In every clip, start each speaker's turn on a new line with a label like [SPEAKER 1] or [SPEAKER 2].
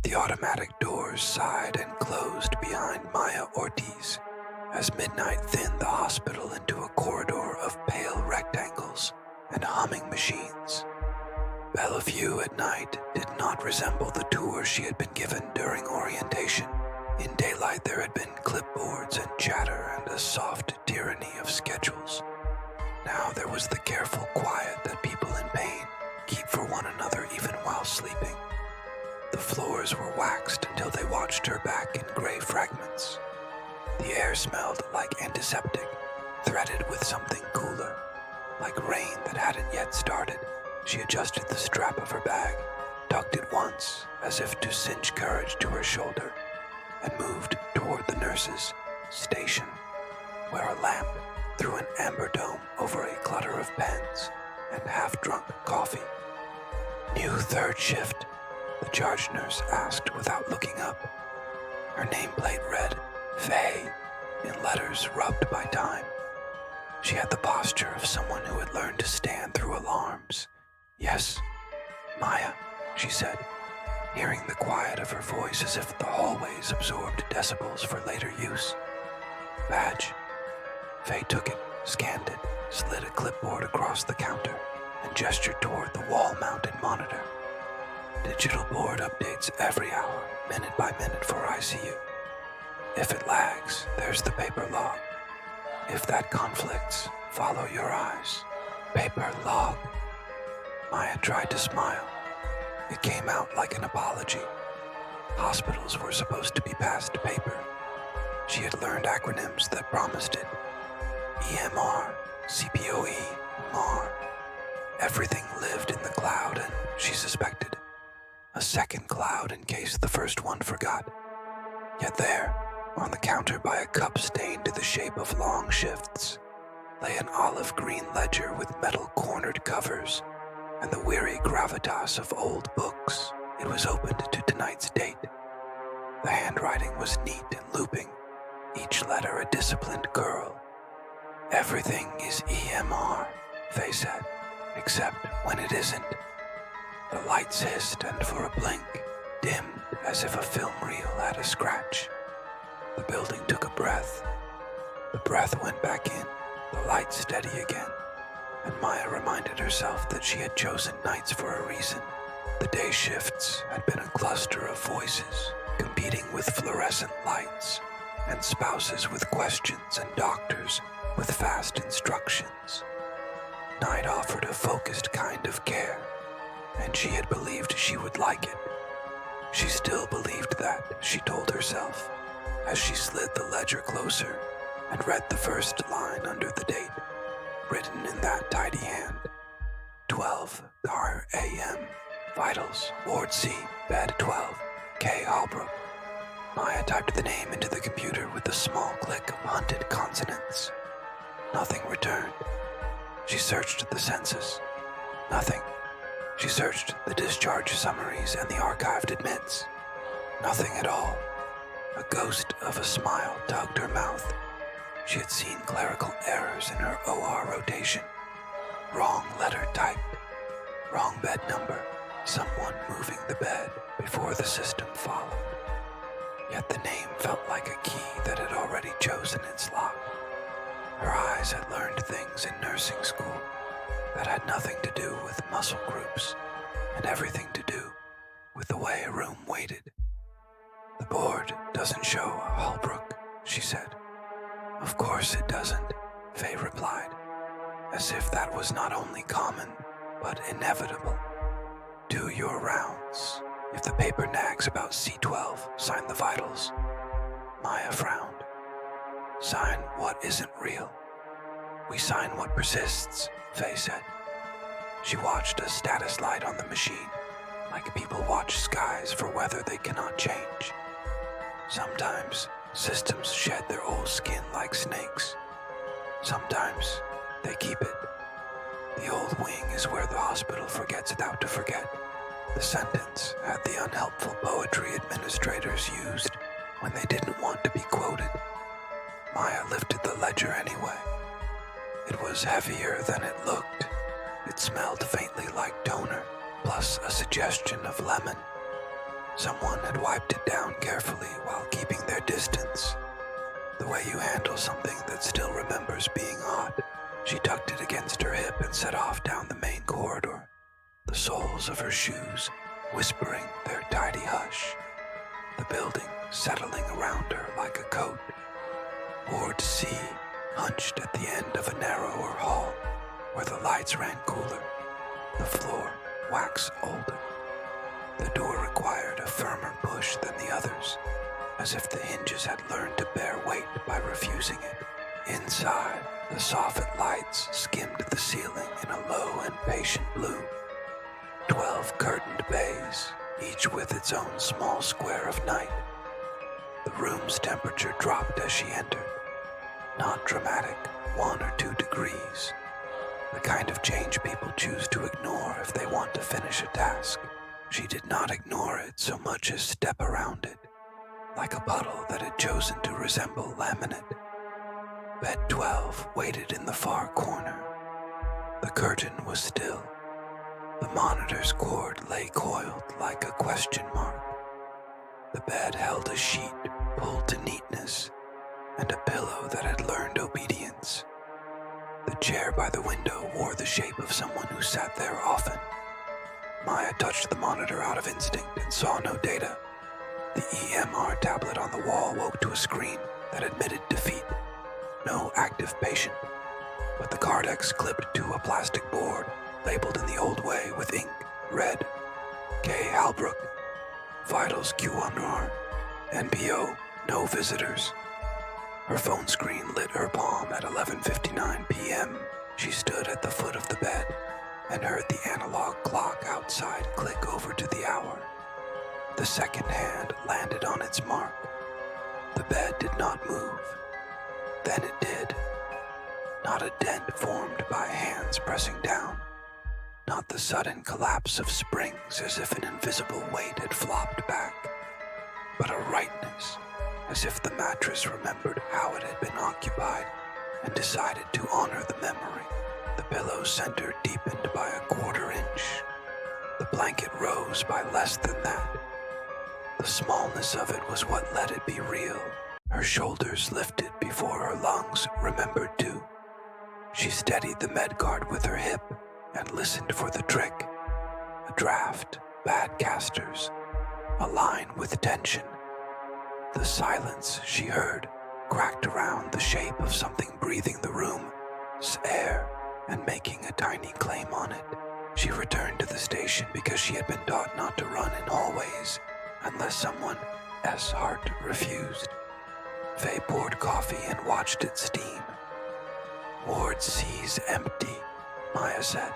[SPEAKER 1] The automatic doors sighed and closed behind Maya Ortiz as midnight thinned the hospital into a corridor of pale rectangles and humming machines. Bellevue at night did not resemble the tour she had been given during orientation. In daylight there had been clipboards and chatter and a soft tyranny of schedules. Now there was the careful quiet that people in pain keep for one another even while sleeping. The floors were waxed until they watched her back in gray fragments. The air smelled like antiseptic, threaded with something cooler, like rain that hadn't yet started. She adjusted the strap of her bag, tucked it once as if to cinch courage to her shoulder, and moved toward the nurse's station, where a lamp threw an amber dome over a clutter of pens and half-drunk coffee. "New third shift?" the charge nurse asked without looking up. Her nameplate read, "Faye," in letters rubbed by time. She had the posture of someone who had learned to stand through alarms. "Yes, Maya," she said, hearing the quiet of her voice as if the hallways absorbed decibels for later use. "Badge." Faye took it, scanned it, slid a clipboard across the counter, and gestured toward the wall-mounted monitor. "Digital board updates every hour, minute by minute for ICU. If it lags, there's the paper log. If that conflicts, follow your eyes. Paper log." Maya tried to smile. It came out like an apology. Hospitals were supposed to be past paper. She had learned acronyms that promised it. EMR, CPOE, MAR. Everything lived in the cloud, and she suspected a second cloud in case the first one forgot. Yet there, on the counter by a cup stained to the shape of long shifts, lay an olive green ledger with metal cornered covers and the weary gravitas of old books. It was opened to tonight's date. The handwriting was neat and looping, each letter a disciplined curl. "Everything is EMR," Faye said, "except when it isn't." The lights hissed and for a blink, dimmed as if a film reel had a scratch. The building took a breath. The breath went back in, the lights steady again, and Maya reminded herself that she had chosen nights for a reason. The day shifts had been a cluster of voices, competing with fluorescent lights, and spouses with questions and doctors with fast instructions. Night offered a focused kind of care, and she had believed she would like it. She still believed that, she told herself, as she slid the ledger closer and read the first line under the date, written in that tidy hand. 12 a.m. Vitals, Ward C, Bed 12, 𝗧. Maya typed the name into the computer with a small click of hunted consonants. Nothing returned. She searched the census. Nothing. She searched the discharge summaries and the archived admits. Nothing at all. A ghost of a smile tugged her mouth. She had seen clerical errors in her OR rotation. Wrong letter typed. Wrong bed number. Someone moving the bed before the system followed. Yet the name felt like a key that had already chosen its lock. Her eyes had learned things in nursing school that had nothing to do with muscle groups and everything to do with the way a room waited. "The board doesn't show Holbrook," she said. "Of course it doesn't," Faye replied, as if that was not only common, but inevitable. "Do your rounds. If the paper nags about C12, sign the vitals." Maya frowned. "Sign what isn't real." "We sign what persists," Faye said. She watched a status light on the machine, like people watch skies for weather they cannot change. Sometimes systems shed their old skin like snakes. Sometimes they keep it. The old wing is where the hospital forgets how to forget. The sentence had the unhelpful poetry administrators used when they didn't want to be quoted. Maya lifted the ledger anyway. It was heavier than it looked. It smelled faintly like toner, plus a suggestion of lemon. Someone had wiped it down carefully while keeping their distance. The way you handle something that still remembers being odd. She tucked it against her hip and set off down the main corridor, the soles of her shoes whispering their tidy hush, the building settling around her like a coat. Ward C hunched at the end of a narrower hall where the lights ran cooler, the floor wax older. The door required a firmer push than the others, as if the hinges had learned to bear weight by refusing it. Inside, the soffit lights skimmed the ceiling in a low and patient blue. 12 curtained bays, each with its own small square of night. The room's temperature dropped as she entered. Not dramatic, 1 or 2 degrees. The kind of change people choose to ignore if they want to finish a task. She did not ignore it so much as step around it, like a puddle that had chosen to resemble laminate. Bed 12 waited in the far corner. The curtain was still. The monitor's cord lay coiled like a question mark. The bed held a sheet pulled to neatness and a pillow that had learned obedience. The chair by the window wore the shape of someone who sat there often. Maya touched the monitor out of instinct and saw no data. The EMR tablet on the wall woke to a screen that admitted defeat. No active patient, but the Cardex clipped to a plastic board labeled in the old way with ink, red, 𝗘𝗵𝗶𝗿𝗀, vitals Q1R, NPO, no visitors. Her phone screen lit her palm at 11:59 p.m. She stood at the foot of the bed and heard the analog clock outside click over to the hour. The second hand landed on its mark. The bed did not move. Then it did. Not a dent formed by hands pressing down. Not the sudden collapse of springs as if an invisible weight had flopped back, but a rightness, as if the mattress remembered how it had been occupied and decided to honor the memory. The pillow's center deepened by a 1/4 inch. The blanket rose by less than that. The smallness of it was what let it be real. Her shoulders lifted before her lungs remembered to. She steadied the med guard with her hip and listened for the trick. A draft, bad casters, a line with tension. The silence she heard cracked around the shape of something breathing the room's air and making a tiny claim on it. She returned to the station because she had been taught not to run in hallways unless someone S-Heart refused. Faye poured coffee and watched it steam. Ward C's empty, Maya said.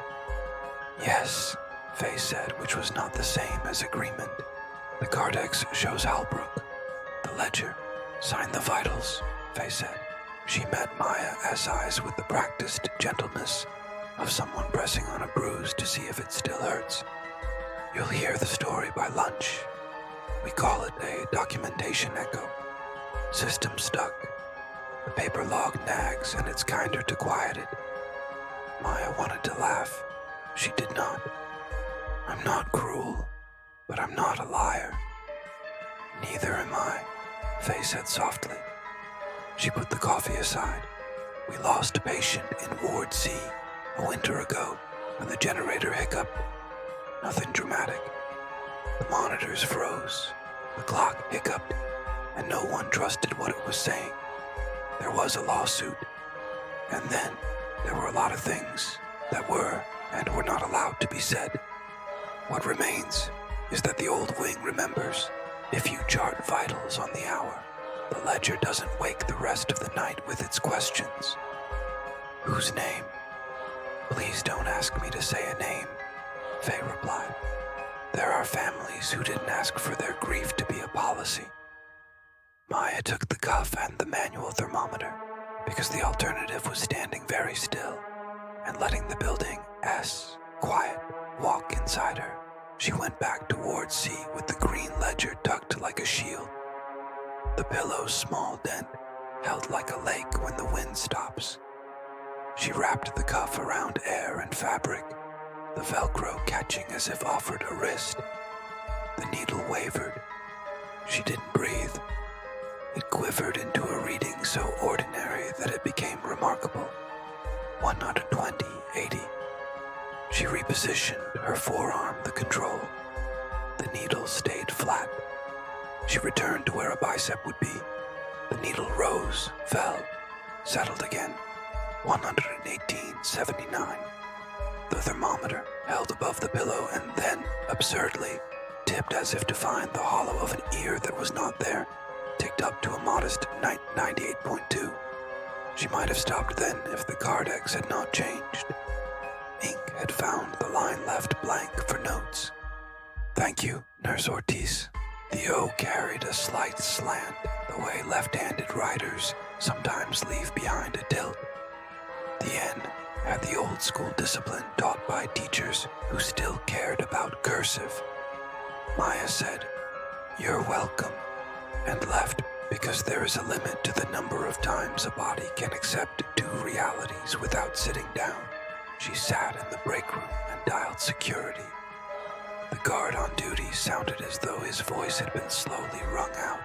[SPEAKER 1] Yes, Faye said, which was not the same as agreement. The Cardex shows Halbrook. The ledger. Sign the vitals, Faye said. She met Maya's eyes with the practiced gentleness of someone pressing on a bruise to see if it still hurts. You'll hear the story by lunch. We call it a documentation echo. System stuck. The paper log nags and it's kinder to quiet it. Maya wanted to laugh. She did not. I'm not cruel, but I'm not a liar. Neither am I, Faye said softly. She put the coffee aside. We lost a patient in Ward C a winter ago when the generator hiccuped. Nothing dramatic. The monitors froze. The clock hiccuped, and no one trusted what it was saying. There was a lawsuit. And then there were a lot of things that were and were not allowed to be said. What remains is that the old wing remembers. If you chart vitals on the hour, the ledger doesn't wake the rest of the night with its questions. Whose name? Please don't ask me to say a name, Faye replied. There are families who didn't ask for their grief to be a policy. Maya took the cuff and the manual thermometer because the alternative was standing very still and letting the building quiet walk inside her. She went back towards C with the green ledger tucked like a shield. The pillow's small dent held like a lake when the wind stops. She wrapped the cuff around air and fabric, the Velcro catching as if offered a wrist. The needle wavered. She didn't breathe. It quivered into a reading so ordinary that it became remarkable. 120/80. She repositioned her forearm the control. The needle stayed flat. She returned to where a bicep would be. The needle rose, fell, settled again. 118/79. The thermometer held above the pillow and then, absurdly, tipped as if to find the hollow of an ear that was not there, ticked up to a modest 98.2. She might have stopped then if the Cardex had not changed. Ink had found the line left blank for notes. Thank you, Nurse Ortiz. The O carried a slight slant, the way left-handed writers sometimes leave behind a tilt. The N had the old-school discipline taught by teachers who still cared about cursive. Maya said, "You're welcome," and left because there is a limit to the number of times a body can accept two realities without sitting down. She sat in the break room and dialed security. The guard on duty sounded as though his voice had been slowly wrung out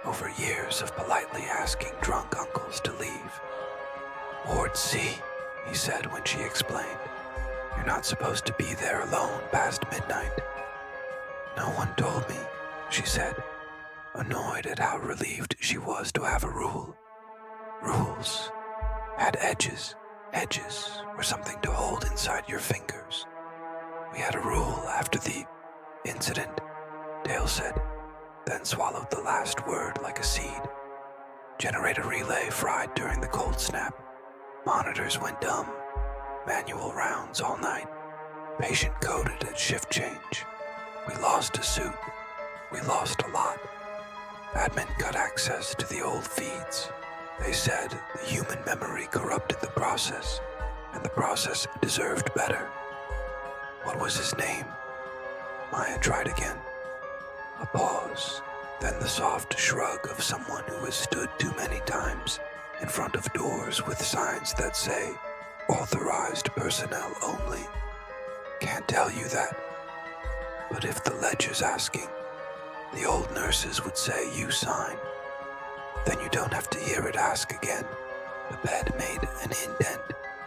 [SPEAKER 1] over years of politely asking drunk uncles to leave. "Ward C," he said when she explained. "You're not supposed to be there alone past midnight." "No one told me," she said, annoyed at how relieved she was to have a rule. Rules had edges. Edges were something to hold inside your fingers. "We had a rule after the incident," Dale said, then swallowed the last word like a seed. "Generator relay fried during the cold snap. Monitors went dumb. Manual rounds all night. Patient coded at shift change. We lost a suit. We lost a lot. Admin got access to the old feeds. They said the human memory corrupted the process, and the process deserved better." "What was his name?" Maya tried again. A pause, then the soft shrug of someone who has stood too many times in front of doors with signs that say, "Authorized personnel only." "Can't tell you that. But if the ledger's asking, the old nurses would say you sign. Then you don't have to hear it ask again." The bed made an indent,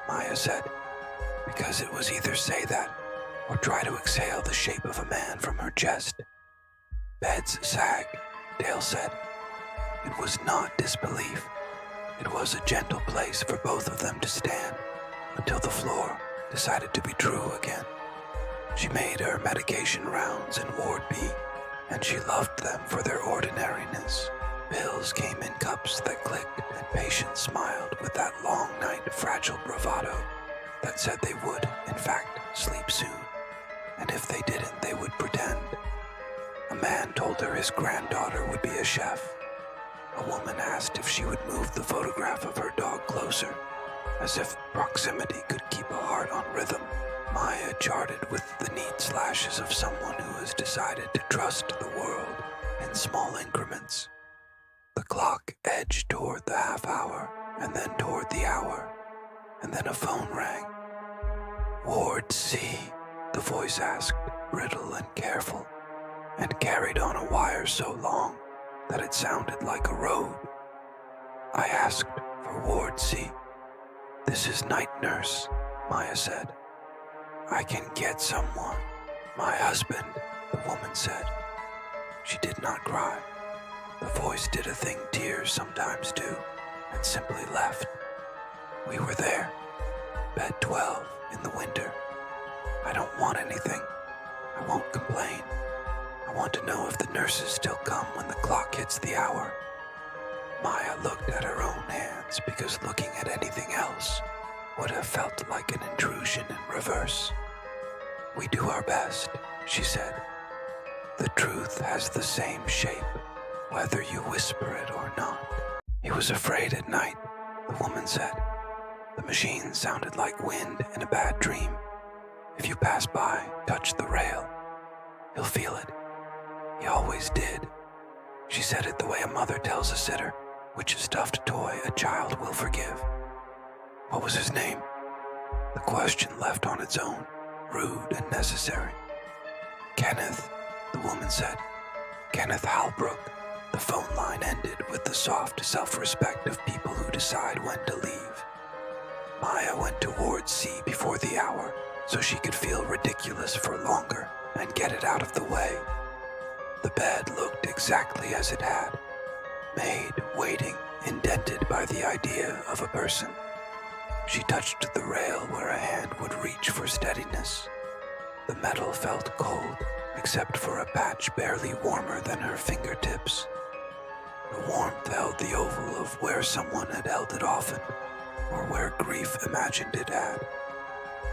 [SPEAKER 1] Maya said, because it was either say that or try to exhale the shape of a man from her chest. "Beds sag," Dale said. It was not disbelief. It was a gentle place for both of them to stand until the floor decided to be true again. She made her medication rounds in Ward B, and she loved them for their ordinariness. Pills came in cups that clicked, and patients smiled with that long night fragile bravado that said they would, in fact, sleep soon, and if they didn't, they would pretend. A man told her his granddaughter would be a chef. A woman asked if she would move the photograph of her dog closer, as if proximity could keep a heart on rhythm. Maya charted with the neat slashes of someone who has decided to trust the world in small increments. The clock edged toward the half hour, and then toward the hour, and then a phone rang. "Ward C," the voice asked, brittle and careful, and carried on a wire so long that it sounded like a road. "I asked for Ward C." "This is night nurse," Maya said. "I can get someone." "My husband," the woman said. She did not cry. The voice did a thing tears sometimes do, and simply left. "We were there. Bed 12 in the winter. I don't want anything. I won't complain. I want to know if the nurses still come when the clock hits the hour." Maya looked at her own hands because looking at anything else would have felt like an intrusion in reverse. "We do our best," she said. "The truth has the same shape, whether you whisper it or not." "He was afraid at night," the woman said. "The machine sounded like wind in a bad dream. If you pass by, touch the rail. He'll feel it. He always did." She said it the way a mother tells a sitter which stuffed toy a child will forgive. "What was his name?" The question left on its own, rude and necessary. "Kenneth," the the woman said. Kenneth Halbrook. The phone line ended with the soft self-respect of people who decide when to leave. Maya went towards C before the hour, so she could feel ridiculous for longer and get it out of the way. The bed looked exactly as it had, made, waiting, indented by the idea of a person. She touched the rail where a hand would reach for steadiness. The metal felt cold, except for a patch barely warmer than her fingertips. The warmth held the oval of where someone had held it often, or where grief imagined it had.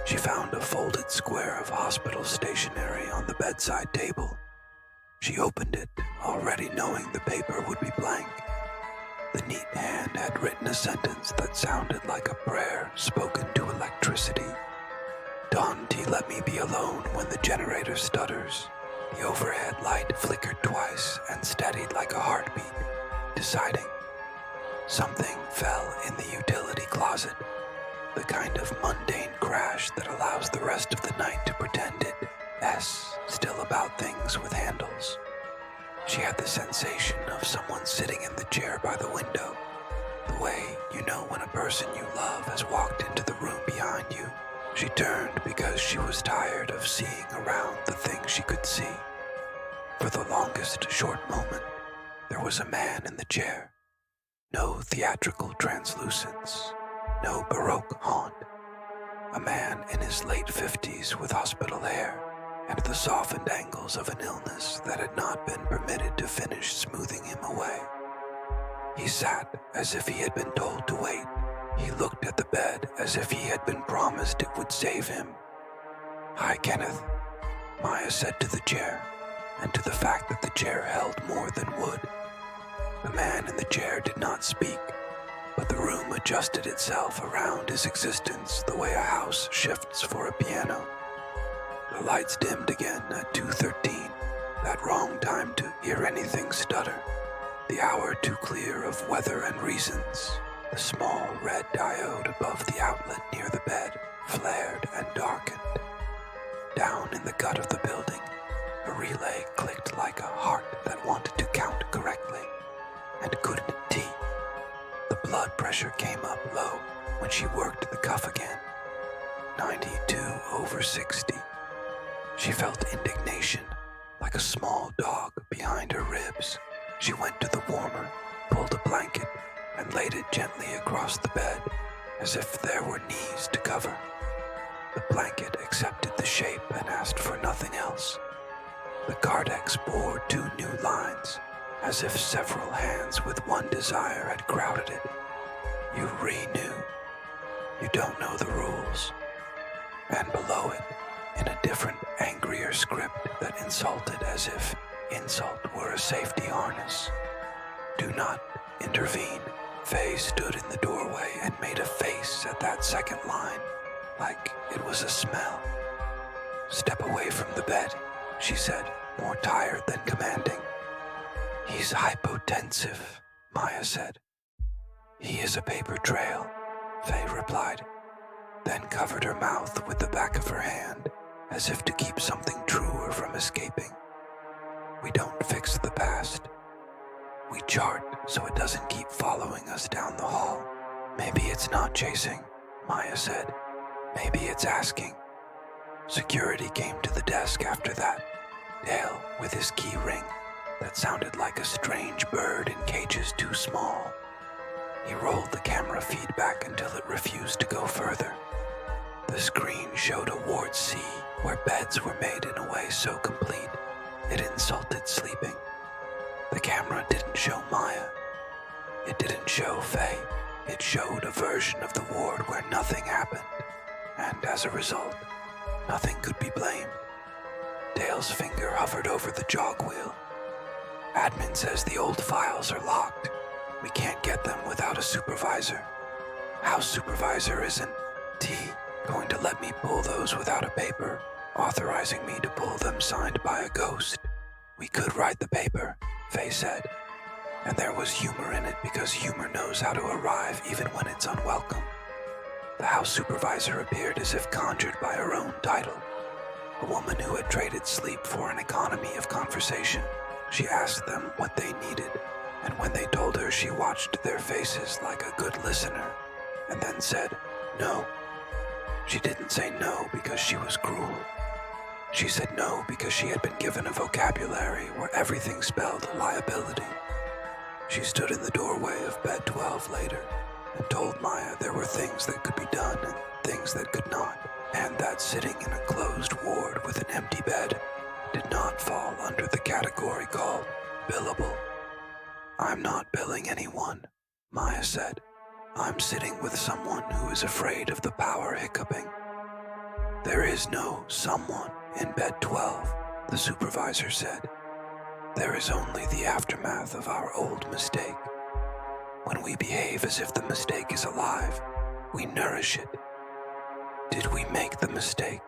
[SPEAKER 1] She found a folded square of hospital stationery on the bedside table. She opened it, already knowing the paper would be blank. The neat hand had written a sentence that sounded like a prayer spoken to electricity. Dante, let me be alone when the generator stutters. The overhead light flickered twice and steadied like a heartbeat, deciding. Something fell in the utility closet, the kind of mundane crash that allows the rest of the night to pretend it's still about things with handles. She had the sensation of someone sitting in the chair by the window, the way you know when a person you love has walked into the room behind you. She turned because she was tired of seeing around the things she could see. For the longest short moment, there was a man in the chair. No theatrical translucence, no Baroque haunt. A man in his late 50s with hospital hair and the softened angles of an illness that had not been permitted to finish smoothing him away. He sat as if he had been told to wait. He looked at the bed as if he had been promised it would save him. Hi, Kenneth, Maya said to the chair, and to the fact that the chair held more than wood. The man in the chair did not speak, but the room adjusted itself around his existence the way a house shifts for a piano. The lights dimmed again at 2:13, that wrong time to hear anything stutter. The hour too clear of weather and reasons. The small red diode above the outlet near the bed flared and darkened. Down in the gut of the building, a relay clicked like a heart that wanted to count correctly and couldn't tee. The blood pressure came up low when she worked the cuff again. 92/60. She felt indignation, like a small dog behind her ribs. She went to the warmer, pulled a blanket, and laid it gently across the bed, as if there were knees to cover. The blanket accepted the shape and asked for nothing else. The Cardex bore 2 new lines, as if several hands with one desire had crowded it. You renew. You don't know the rules. And below it, in a different, angrier script that insulted as if insult were a safety harness. Do not intervene. Faye stood in the doorway and made a face at that second line, like it was a smell. Step away from the bed, she said, more tired than commanding. He's hypotensive, Maya said. He is a paper trail, Faye replied, then covered her mouth with the back of her hand, as if to keep something truer from escaping. We don't fix the past. We chart so it doesn't keep following us down the hall. Maybe it's not chasing, Maya said. Maybe it's asking. Security came to the desk after that, Dale with his key ring that sounded like a strange bird in cages too small. He rolled the camera feed back until it refused to go further. The screen showed a ward C where beds were made in a way so complete it insulted sleeping. The camera didn't show Maya. It didn't show Faye. It showed a version of the ward where nothing happened, and as a result, nothing could be blamed. Dale's finger hovered over the jog wheel. Admin says the old files are locked. We can't get them without a supervisor. House supervisor isn't going to let me pull those without a paper, authorizing me to pull them signed by a ghost. We could write the paper, Faye said, and there was humor in it because humor knows how to arrive even when it's unwelcome. The house supervisor appeared as if conjured by her own title. a woman who had traded sleep for an economy of conversation. She asked them what they needed, and when they told her, she watched their faces like a good listener, and then said, "No." She didn't say no because she was cruel. She said no because she had been given a vocabulary where everything spelled liability. She stood in the doorway of bed 12 later and told Maya there were things that could be done and things that could not, and that sitting in a closed ward with an empty bed did not fall under the category called billable. "I'm not billing anyone," Maya said. "I'm sitting with someone who is afraid of the power hiccuping." "There is no someone in bed 12, the supervisor said. "There is only the aftermath of our old mistake. When we behave as if the mistake is alive, we nourish it." "Did we make the mistake?"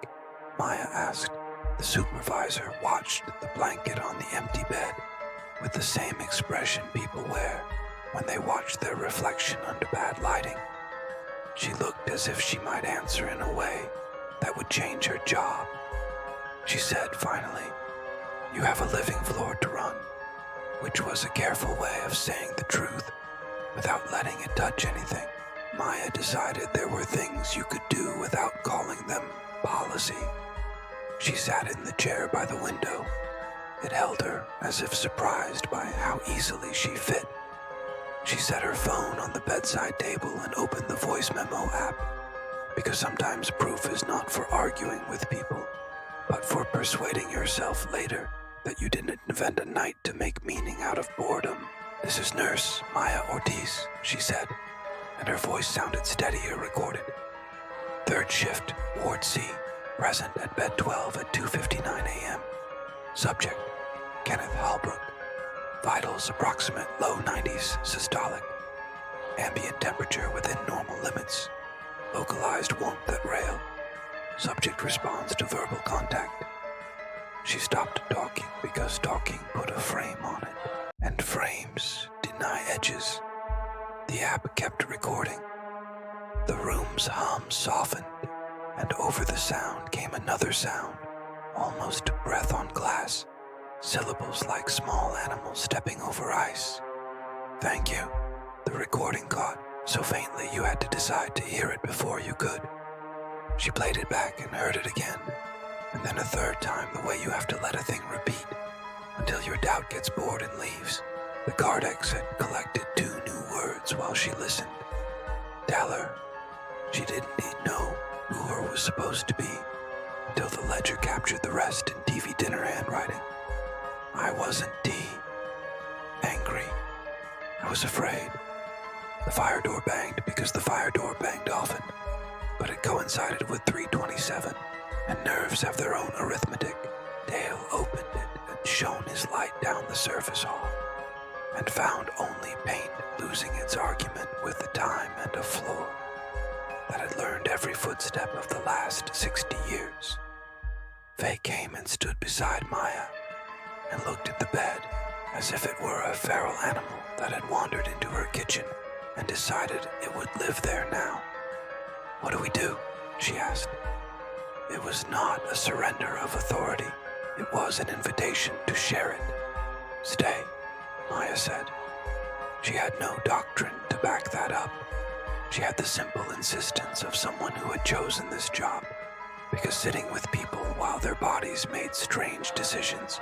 [SPEAKER 1] Maya asked. The supervisor watched the blanket on the empty bed with the same expression people wear when they watch their reflection under bad lighting. She looked as if she might answer in a way that would change her job. She said finally, "You have a living floor to run," which was a careful way of saying the truth without letting it touch anything. Maya decided there were things you could do without calling them policy. She sat in the chair by the window. It held her as if surprised by how easily she fit. She set her phone on the bedside table and opened the voice memo app, because sometimes proof is not for arguing with people, but for persuading yourself later that you didn't invent a night to make meaning out of boredom. "This is Nurse 𝗦𝗁𝗳𝗁, she said, and her voice sounded steadier recorded. "Third shift, Ward C, present at bed 12 at 2:59 a.m. Subject, Kenneth Hallbrook. Vitals approximate low 90s systolic. Ambient temperature within normal limits. Localized warmth at rail. Subject responds to verbal contact." She stopped talking because talking put a frame on it, and frames deny edges. The app kept recording. The room's hum softened, and over the sound came another sound, almost breath on glass, syllables like small animals stepping over ice. "Thank you," the recording caught, so faintly you had to decide to hear it before you could. She played it back and heard it again, and then a third time the way you have to let a thing repeat until your doubt gets bored and leaves. The Cardex had collected 2 new words while she listened. Tell her. She didn't know who her was supposed to be until the ledger captured the rest in TV dinner handwriting. "I wasn't angry. I was afraid. The fire door banged because the fire door banged often, but it coincided with 3:27, and nerves have their own arithmetic. Dale opened it and shone his light down the surface hall, and found only paint losing its argument with the time and a floor that had learned every footstep of the last 60 years. Faye came and stood beside Maya and looked at the bed as if it were a feral animal that had wandered into her kitchen and decided it would live there now. "What do we do?" she asked. It was not a surrender of authority. It was an invitation to share it. "Stay," Maya said. She had no doctrine to back that up. She had the simple insistence of someone who had chosen this job, because sitting with people while their bodies made strange decisions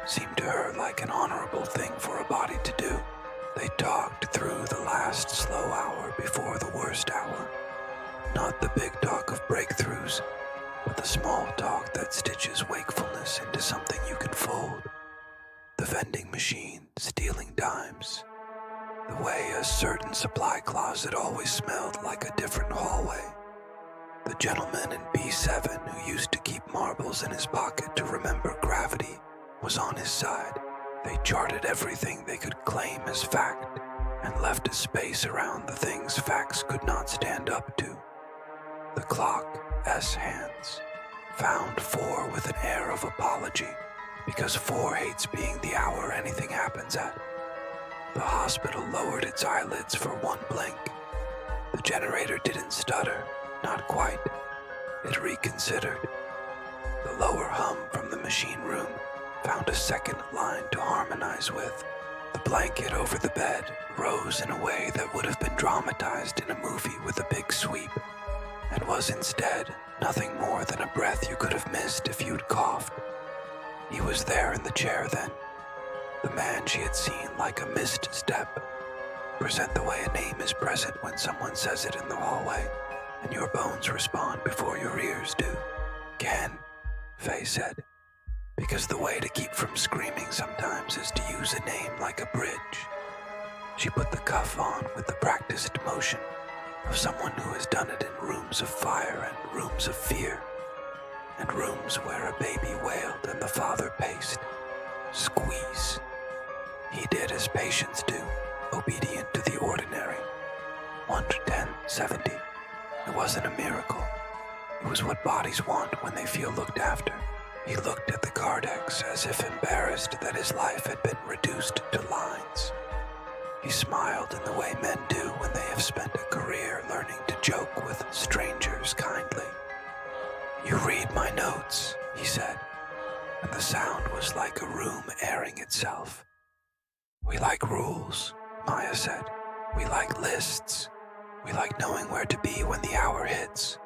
[SPEAKER 1] seemed to her like an honorable thing for a body to do. They talked through the last slow hour before the worst hour. Not the big talk of breakthroughs, but the small talk that stitches wakefulness into something you can fold. The vending machine stealing dimes. The way a certain supply closet always smelled like a different hallway. The gentleman in B7 who used to keep marbles in his pocket to remember gravity was on his side. They charted everything they could claim as fact and left a space around the things facts could not stand up to. The clock, S hands, found 4 with an air of apology, because 4 hates being the hour anything happens at. The hospital lowered its eyelids for 1 blink. The generator didn't stutter, not quite. It reconsidered. The lower hum from the machine room found a second line to harmonize with. The blanket over the bed rose in a way that would have been dramatized in a movie with a big sweep, and was instead nothing more than a breath you could have missed if you'd coughed. He was there in the chair then, the man she had seen like a missed step, present the way a name is present when someone says it in the hallway, and your bones respond before your ears do. Ken, Faye said, because the way to keep from screaming sometimes is to use a name like a bridge. She put the cuff on with the practiced motion of someone who has done it in rooms of fire and rooms of fear, and rooms where a baby wailed and the father paced. Squeeze. He did as patients do, obedient to the ordinary. 1 to 10, 70. It wasn't a miracle. It was what bodies want when they feel looked after. He looked at the Cardex as if embarrassed that his life had been reduced to lines. He smiled in the way men do when they have spent a career learning to joke with strangers kindly. "You read my notes," he said, and the sound was like a room airing itself. "We like rules," Maya said. "We like lists. We like knowing where to be when the hour hits."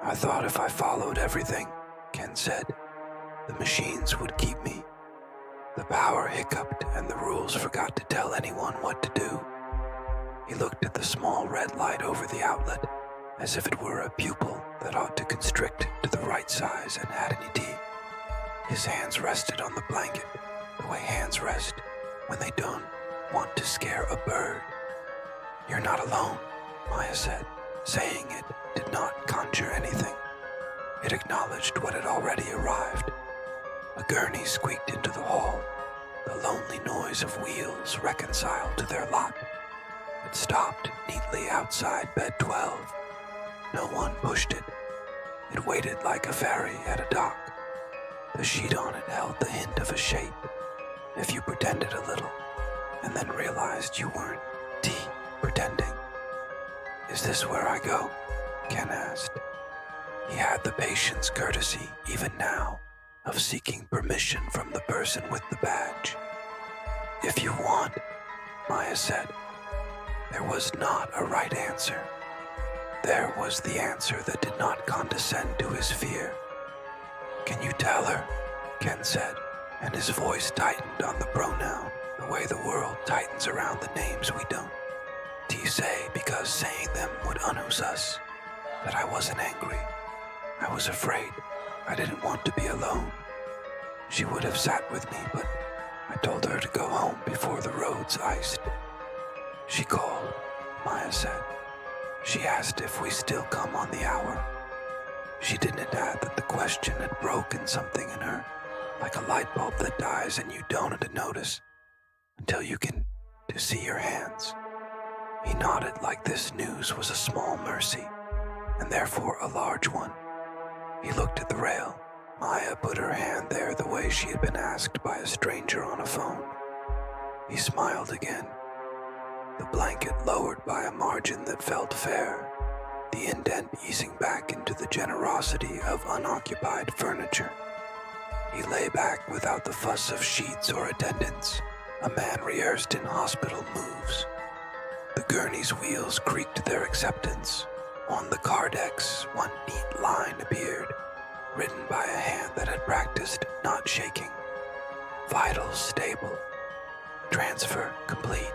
[SPEAKER 1] "I thought if I followed everything," Ken said, "the machines would keep me." The power hiccuped and the rules forgot to tell anyone what to do. He looked at the small red light over the outlet as if it were a pupil that ought to constrict to the right size and had any teeth. His hands rested on the blanket, the way hands rest when they don't want to scare a bird. "You're not alone," Maya said. Saying it did not conjure anything. It acknowledged what had already arrived. A gurney squeaked into the hall, the lonely noise of wheels reconciled to their lot. It stopped neatly outside bed 12. No one pushed it. It waited like a ferry at a dock. The sheet on it held the hint of a shape, if you pretended a little, and then realized you weren't pretending. "Is this where I go?" Ken asked. He had the patient's courtesy, even now, of seeking permission from the person with the badge. "If you want," Maya said. There was not a right answer. There was the answer that did not condescend to his fear. "Can you tell her?" Ken said, and his voice tightened on the pronoun, the way the world tightens around the names we don't. "Do you say because saying them would unhouse us, that I wasn't angry? I was afraid. I didn't want to be alone. She would have sat with me, but I told her to go home before the roads iced." "She called," Maya said. "She asked if we still come on the hour." She didn't add that the question had broken something in her, like a light bulb that dies and you don't notice until you can to see your hands. He nodded like this news was a small mercy, and therefore a large one. He looked at the rail. Maya put her hand there the way she had been asked by a stranger on a phone. He smiled again. The blanket lowered by a margin that felt fair, the indent easing back into the generosity of unoccupied furniture. He lay back without the fuss of sheets or attendants, a man rehearsed in hospital moves. The gurney's wheels creaked their acceptance. On the Cardex, one neat line appeared, written by a hand that had practiced not shaking. "Vitals stable. Transfer complete."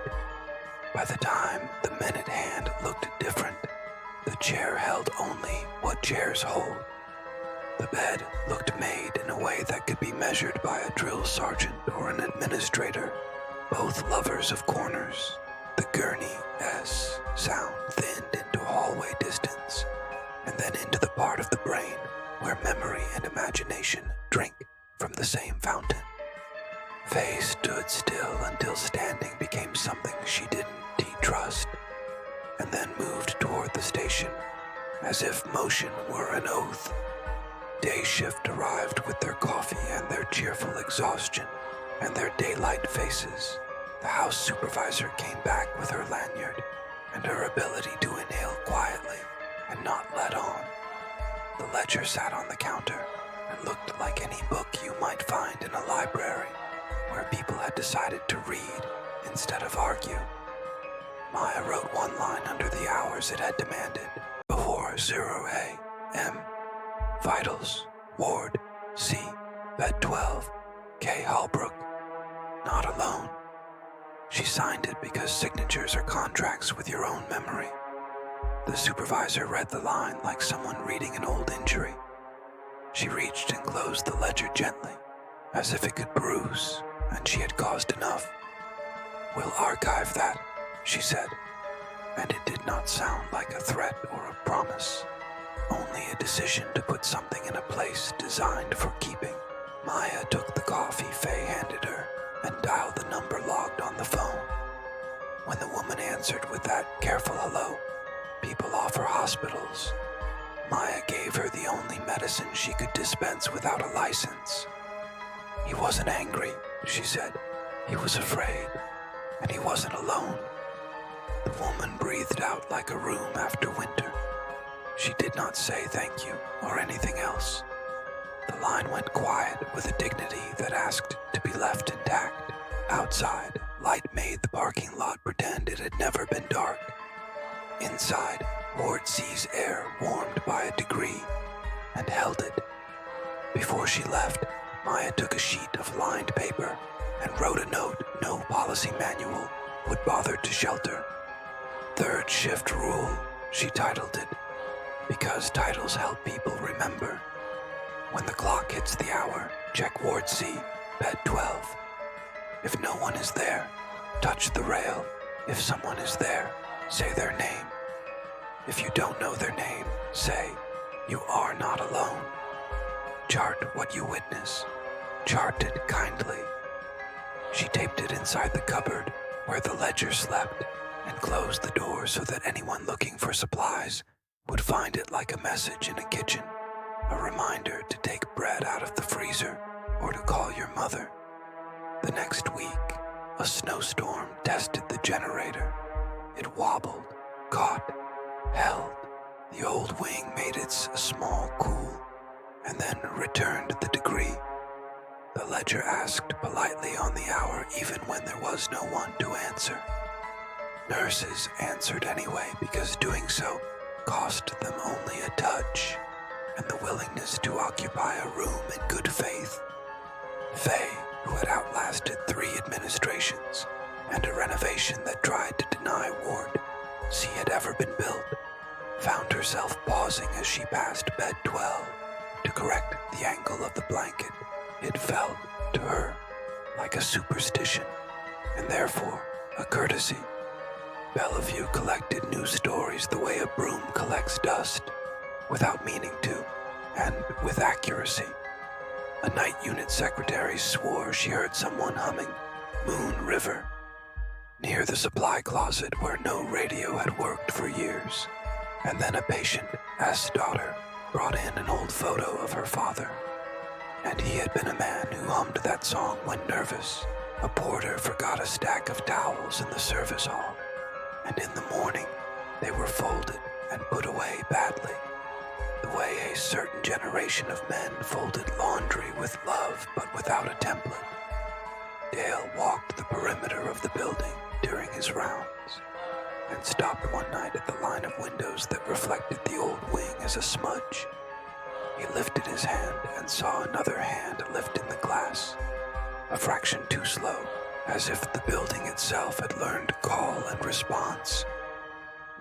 [SPEAKER 1] By the time the minute hand looked different, the chair held only what chairs hold. The bed looked made in a way that could be measured by a drill sergeant or an administrator, both lovers of corners. The gurney S sound thinned into hallway distance, and then into the part of the brain where memory and imagination drink from the same fountain. Faye stood still until standing became something she didn't trust, and then moved toward the station, as if motion were an oath. Day shift arrived with their coffee and their cheerful exhaustion, and their daylight faces. The house supervisor came back with her lanyard, and her ability to inhale quietly and not let on. The ledger sat on the counter, and looked like any book you might find in a library where people had decided to read instead of argue. Maya wrote one line under the hours it had demanded before 𝗟𝗲𝗳𝗁 Ward C. Bed 12, K. Hallbrook. Not alone. She signed it because signatures are contracts with your own memory. The supervisor read the line like someone reading an old injury. She reached and closed the ledger gently, as if it could bruise, and she had caused enough. "We'll archive that," she said, and it did not sound like a threat or a promise, only a decision to put something in a place designed for keeping. Maya took the coffee Faye handed her and dialed the number logged on the phone. When the woman answered with that careful hello, "People offer hospitals," Maya gave her the only medicine she could dispense without a license. "He wasn't angry," she said. "He was afraid, and he wasn't alone." The woman breathed out like a room after winter. She did not say thank you or anything else. The line went quiet with a dignity that asked to be left intact. Outside, light made the parking lot pretend it had never been dark. Inside, Ward C's air warmed by a degree and held it. Before she left, Maya took a sheet of lined paper and wrote a note no policy manual would bother to shelter. "Third Shift Rule," she titled it, because titles help people remember. When the clock hits the hour, check Ward C, Bed 12. If no one is there, touch the rail. If someone is there, say their name. If you don't know their name, say, "You are not alone." Chart what you witness. Chart it kindly. She taped it inside the cupboard where the ledger slept and closed the door so that anyone looking for supplies would find it like a message in a kitchen, a reminder to take bread out of the freezer or to call your mother. The next week, a snowstorm tested the generator. It wobbled, caught, held. The old wing made its small cool and then returned the degree. The ledger asked politely on the hour even when there was no one to answer. Nurses answered anyway because doing so cost them only a touch and the willingness to occupy a room in good faith. Faye, who had outlasted 3 administrations and a renovation that tried to deny Ward C had ever been built, found herself pausing as she passed Bed 12 to correct the angle of the blanket. It felt to her like a superstition and therefore a courtesy. Bellevue collected news stories the way a broom collects dust, without meaning to, and with accuracy. A night unit secretary swore she heard someone humming Moon River near the supply closet where no radio had worked for years. And then a patient, S. daughter, brought in an old photo of her father. And he had been a man who hummed that song when nervous. A porter forgot a stack of towels in the service hall, and in the morning they were folded and put away badly, the way a certain generation of men folded laundry with love but without a template. Dale walked the perimeter of the building during his rounds and stopped one night at the line of windows that reflected the old wing as a smudge. He lifted his hand and saw another hand lift in the glass, a fraction too slow, as if the building itself had learned call and response.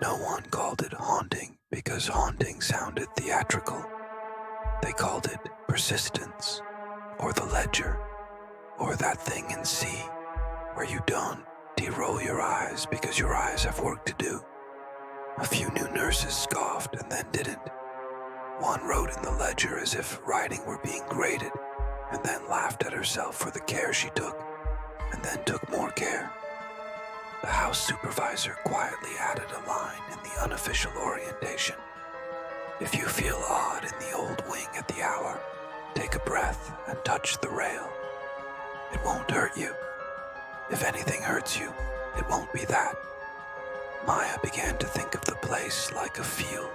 [SPEAKER 1] No one called it haunting because haunting sounded theatrical. They called it persistence, or the ledger, or that thing in C, where you don't de-roll your eyes because your eyes have work to do. A few new nurses scoffed and then didn't. One wrote in the ledger as if writing were being graded, and then laughed at herself for the care she took, and then took more care. The house supervisor quietly added a line in the unofficial orientation. If you feel odd in the old wing at the hour, take a breath and touch the rail. It won't hurt you. If anything hurts you, it won't be that. Maya began to think of the place like a field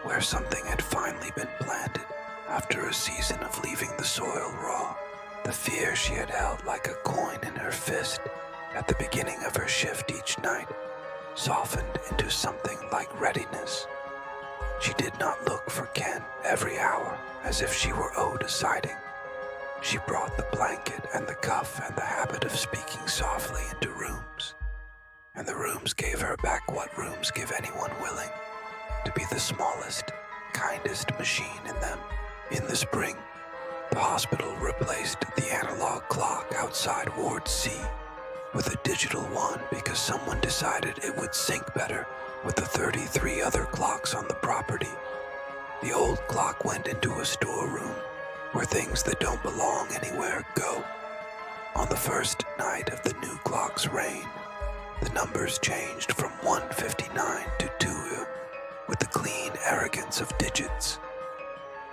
[SPEAKER 1] where something had finally been planted After a season of leaving the soil raw, the fear she had held like a coin in her fist at the beginning of her shift each night softened into something like readiness. She did not look for Ken every hour as if she were owed a sighting. She brought the blanket and the cuff and the habit of speaking softly into rooms. And the rooms gave her back what rooms give anyone willing to be the smallest, kindest machine in them. In the spring, the hospital replaced the analog clock outside Ward C with a digital one because someone decided it would sync better with the 33 other clocks on the property. The old clock went into a storeroom where things that don't belong anywhere go. On the first night of the new clock's reign, the numbers changed from 159 to 2 with the clean arrogance of digits.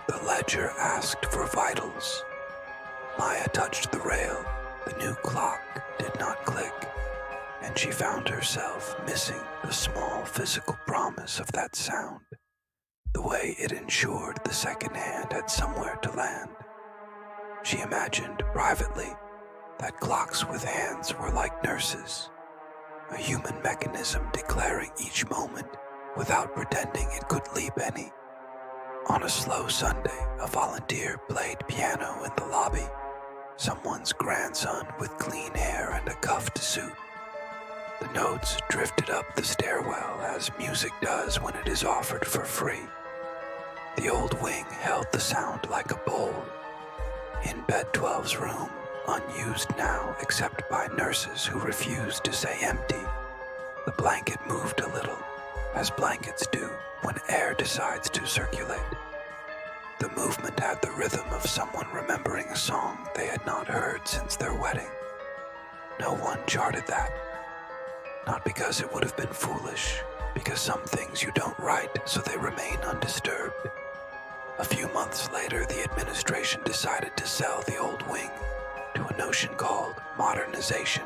[SPEAKER 1] The ledger asked for vitals. Maya touched the rail. The new clock did not click, and she found herself missing the small physical promise of that sound, the way it ensured the second hand had somewhere to land. She imagined privately that clocks with hands were like nurses, a human mechanism declaring each moment without pretending it could leap any. On a slow Sunday, a volunteer played piano in the lobby, someone's grandson with clean hair and a cuffed suit. The notes drifted up the stairwell as music does when it is offered for free. The old wing held the sound like a bowl. In bed 12's room, unused now except by nurses who refused to say empty, the blanket moved a little, as blankets do when air decides to circulate. The movement had the rhythm of someone remembering a song they had not heard since their wedding. No one charted that. Not because it would have been foolish, because some things you don't write so they remain undisturbed. A few months later, the administration decided to sell the old wing to a notion called modernization.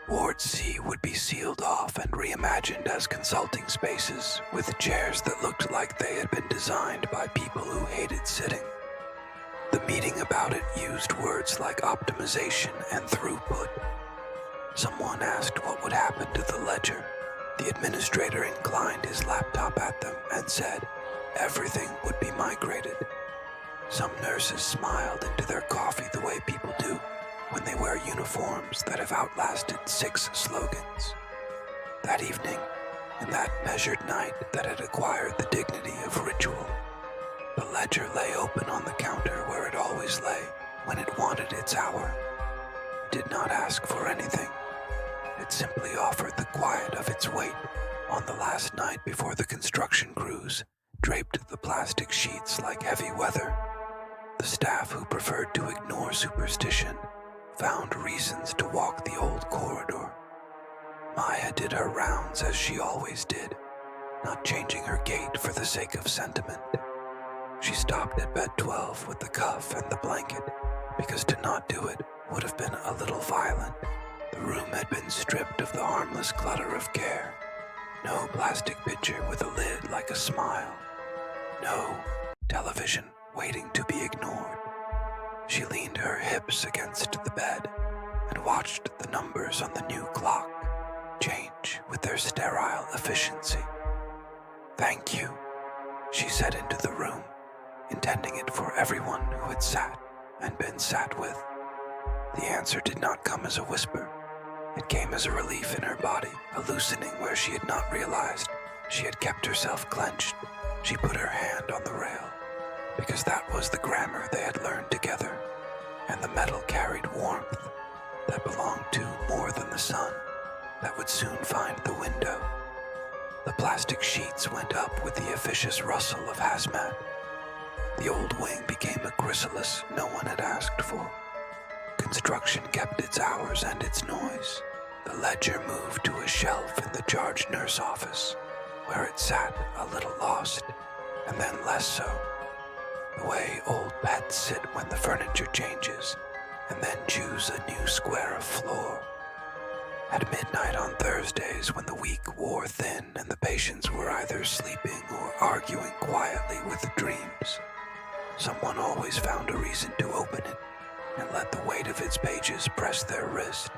[SPEAKER 1] Ward C would be sealed off and reimagined as consulting spaces with chairs that looked like they had been designed by people who hated sitting. The meeting about it used words like optimization and throughput. Someone asked what would happen to the ledger. The administrator inclined his laptop at them and said everything would be migrated. Some nurses smiled into their coffee the way people do when they wear uniforms that have outlasted 6 slogans. That evening, in that measured night that had acquired the dignity of ritual, the ledger lay open on the counter where it always lay when it wanted its hour. It did not ask for anything. It simply offered the quiet of its weight on the last night before the construction crews draped the plastic sheets like heavy weather. The staff who preferred to ignore superstition found reasons to walk the old corridor. Maya did her rounds as she always did, not changing her gait for the sake of sentiment. She stopped at bed 12 with the cuff and the blanket, because to not do it would have been a little violent. The room had been stripped of the harmless clutter of care. No plastic picture with a lid like a smile. No television waiting to be ignored. She leaned her hips against the bed and watched the numbers on the new clock change with their sterile efficiency. "Thank you," she said into the room, intending it for everyone who had sat and been sat with. The answer did not come as a whisper. It came as a relief in her body, a loosening where she had not realized she had kept herself clenched. She put her hand on the rail, because that was the grammar they had learned together, and the metal carried warmth that belonged to more than the sun that would soon find the window. The plastic sheets went up with the officious rustle of hazmat. The old wing became a chrysalis no one had asked for. Construction kept its hours and its noise. The ledger moved to a shelf in the charge nurse office, where it sat a little lost, and then less so. The way old pets sit when the furniture changes, and then choose a new square of floor. At midnight on Thursdays, when the week wore thin and the patients were either sleeping or arguing quietly with dreams, Someone always found a reason to open it and let the weight of its pages press their wrist.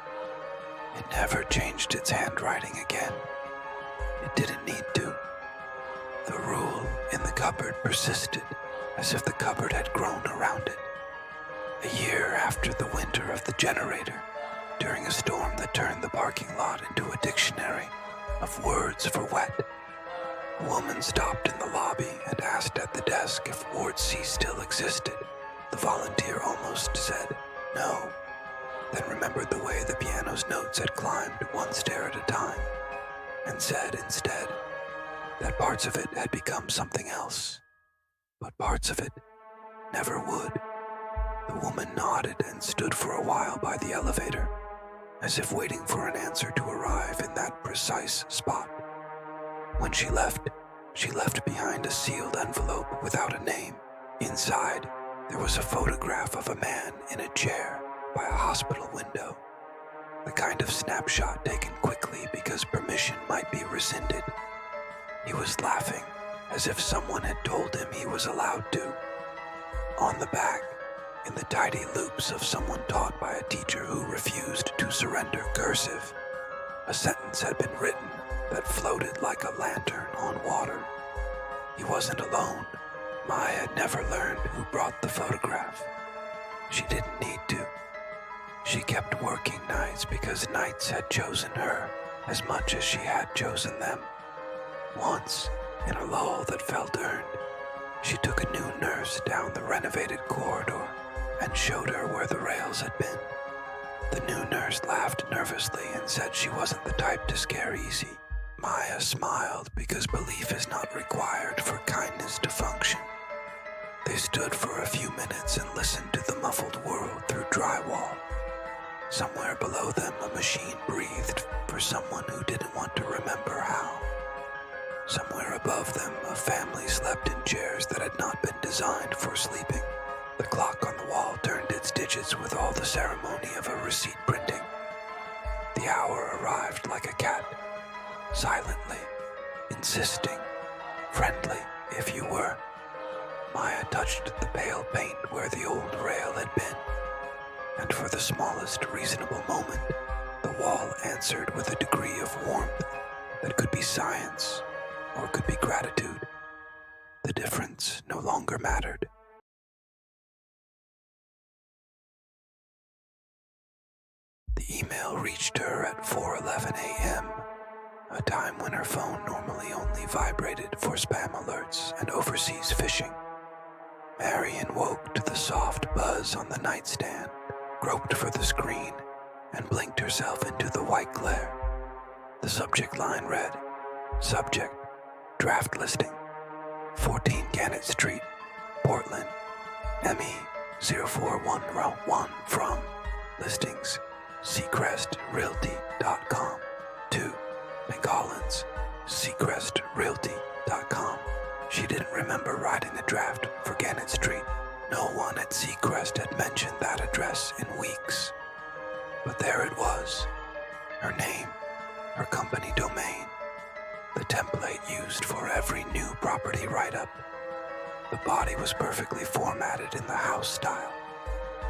[SPEAKER 1] It never changed its handwriting again. It didn't need to. The rule in the cupboard persisted, as if the cupboard had grown around it. A year after the winter of the generator, during a storm that turned the parking lot into a dictionary of words for wet, a woman stopped in the lobby and asked at the desk if 𝗦𝗁𝗳𝗁 still existed. The volunteer almost said no, then remembered the way the piano's notes had climbed one stair at a time, and said instead that parts of it had become something else, but parts of it never would. The woman nodded and stood for a while by the elevator, as if waiting for an answer to arrive in that precise spot. When she left behind a sealed envelope without a name. Inside, there was a photograph of a man in a chair by a hospital window, the kind of snapshot taken quickly because permission might be rescinded. He was laughing, as if someone had told him he was allowed to. On the back, in the tidy loops of someone taught by a teacher who refused to surrender cursive, a sentence had been written that floated like a lantern on water. He wasn't alone. Maya had never learned who brought the photograph. She didn't need to. She kept working nights because nights had chosen her as much as she had chosen them. Once, in a lull that felt earned, she took a new nurse down the renovated corridor and showed her where the rails had been. The new nurse laughed nervously and said she wasn't the type to scare easy. Maya smiled because belief is not required for kindness to function. They stood for a few minutes and listened to the muffled world through drywall. Somewhere below them, a machine breathed for someone who didn't want to remember how. Somewhere above them, a family slept in chairs that had not been designed for sleeping. The clock on the wall turned its digits with all the ceremony of a receipt printing. The hour arrived like a cat, silently, insisting, friendly if you were. Maya touched the pale paint where the old rail had been, and for the smallest reasonable moment, the wall answered with a degree of warmth that could be science or could be gratitude. The difference no longer mattered. The email reached her at 4:11 a.m., a time when her phone normally only vibrated for spam alerts and overseas phishing. Marian woke to the soft buzz on the nightstand, groped for the screen, and blinked herself into the white glare. The subject line read, Subject, Draft Listing, 14 Gannett Street, Portland, 𝗦𝗁𝗰𝗿𝗆 from listings, 𝗥ciecie𝗺realty.com to 𝗥ciecie𝗺realty.com. She didn't remember writing a draft for Gannett Street. No one at Seacrest had mentioned that address in weeks. But there it was. Her name, her company domain, the template used for every new property write-up. The body was perfectly formatted in the house style.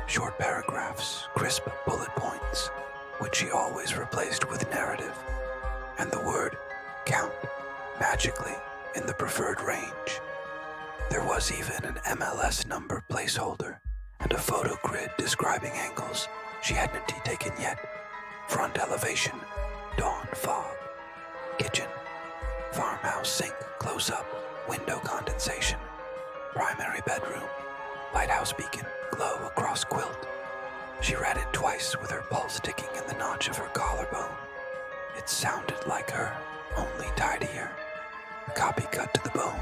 [SPEAKER 1] Short paragraphs, crisp bullet points, which she always replaced with narrative, and the word count magically in the preferred range. There was even an MLS number placeholder and a photo grid describing angles she hadn't taken yet. Front elevation, dawn fog, kitchen, farmhouse sink close-up, window condensation, primary bedroom, lighthouse beacon, glow across quilt. She read it twice with her pulse ticking in the notch of her collarbone. It sounded like her, only tidier. A copy cut to the bone.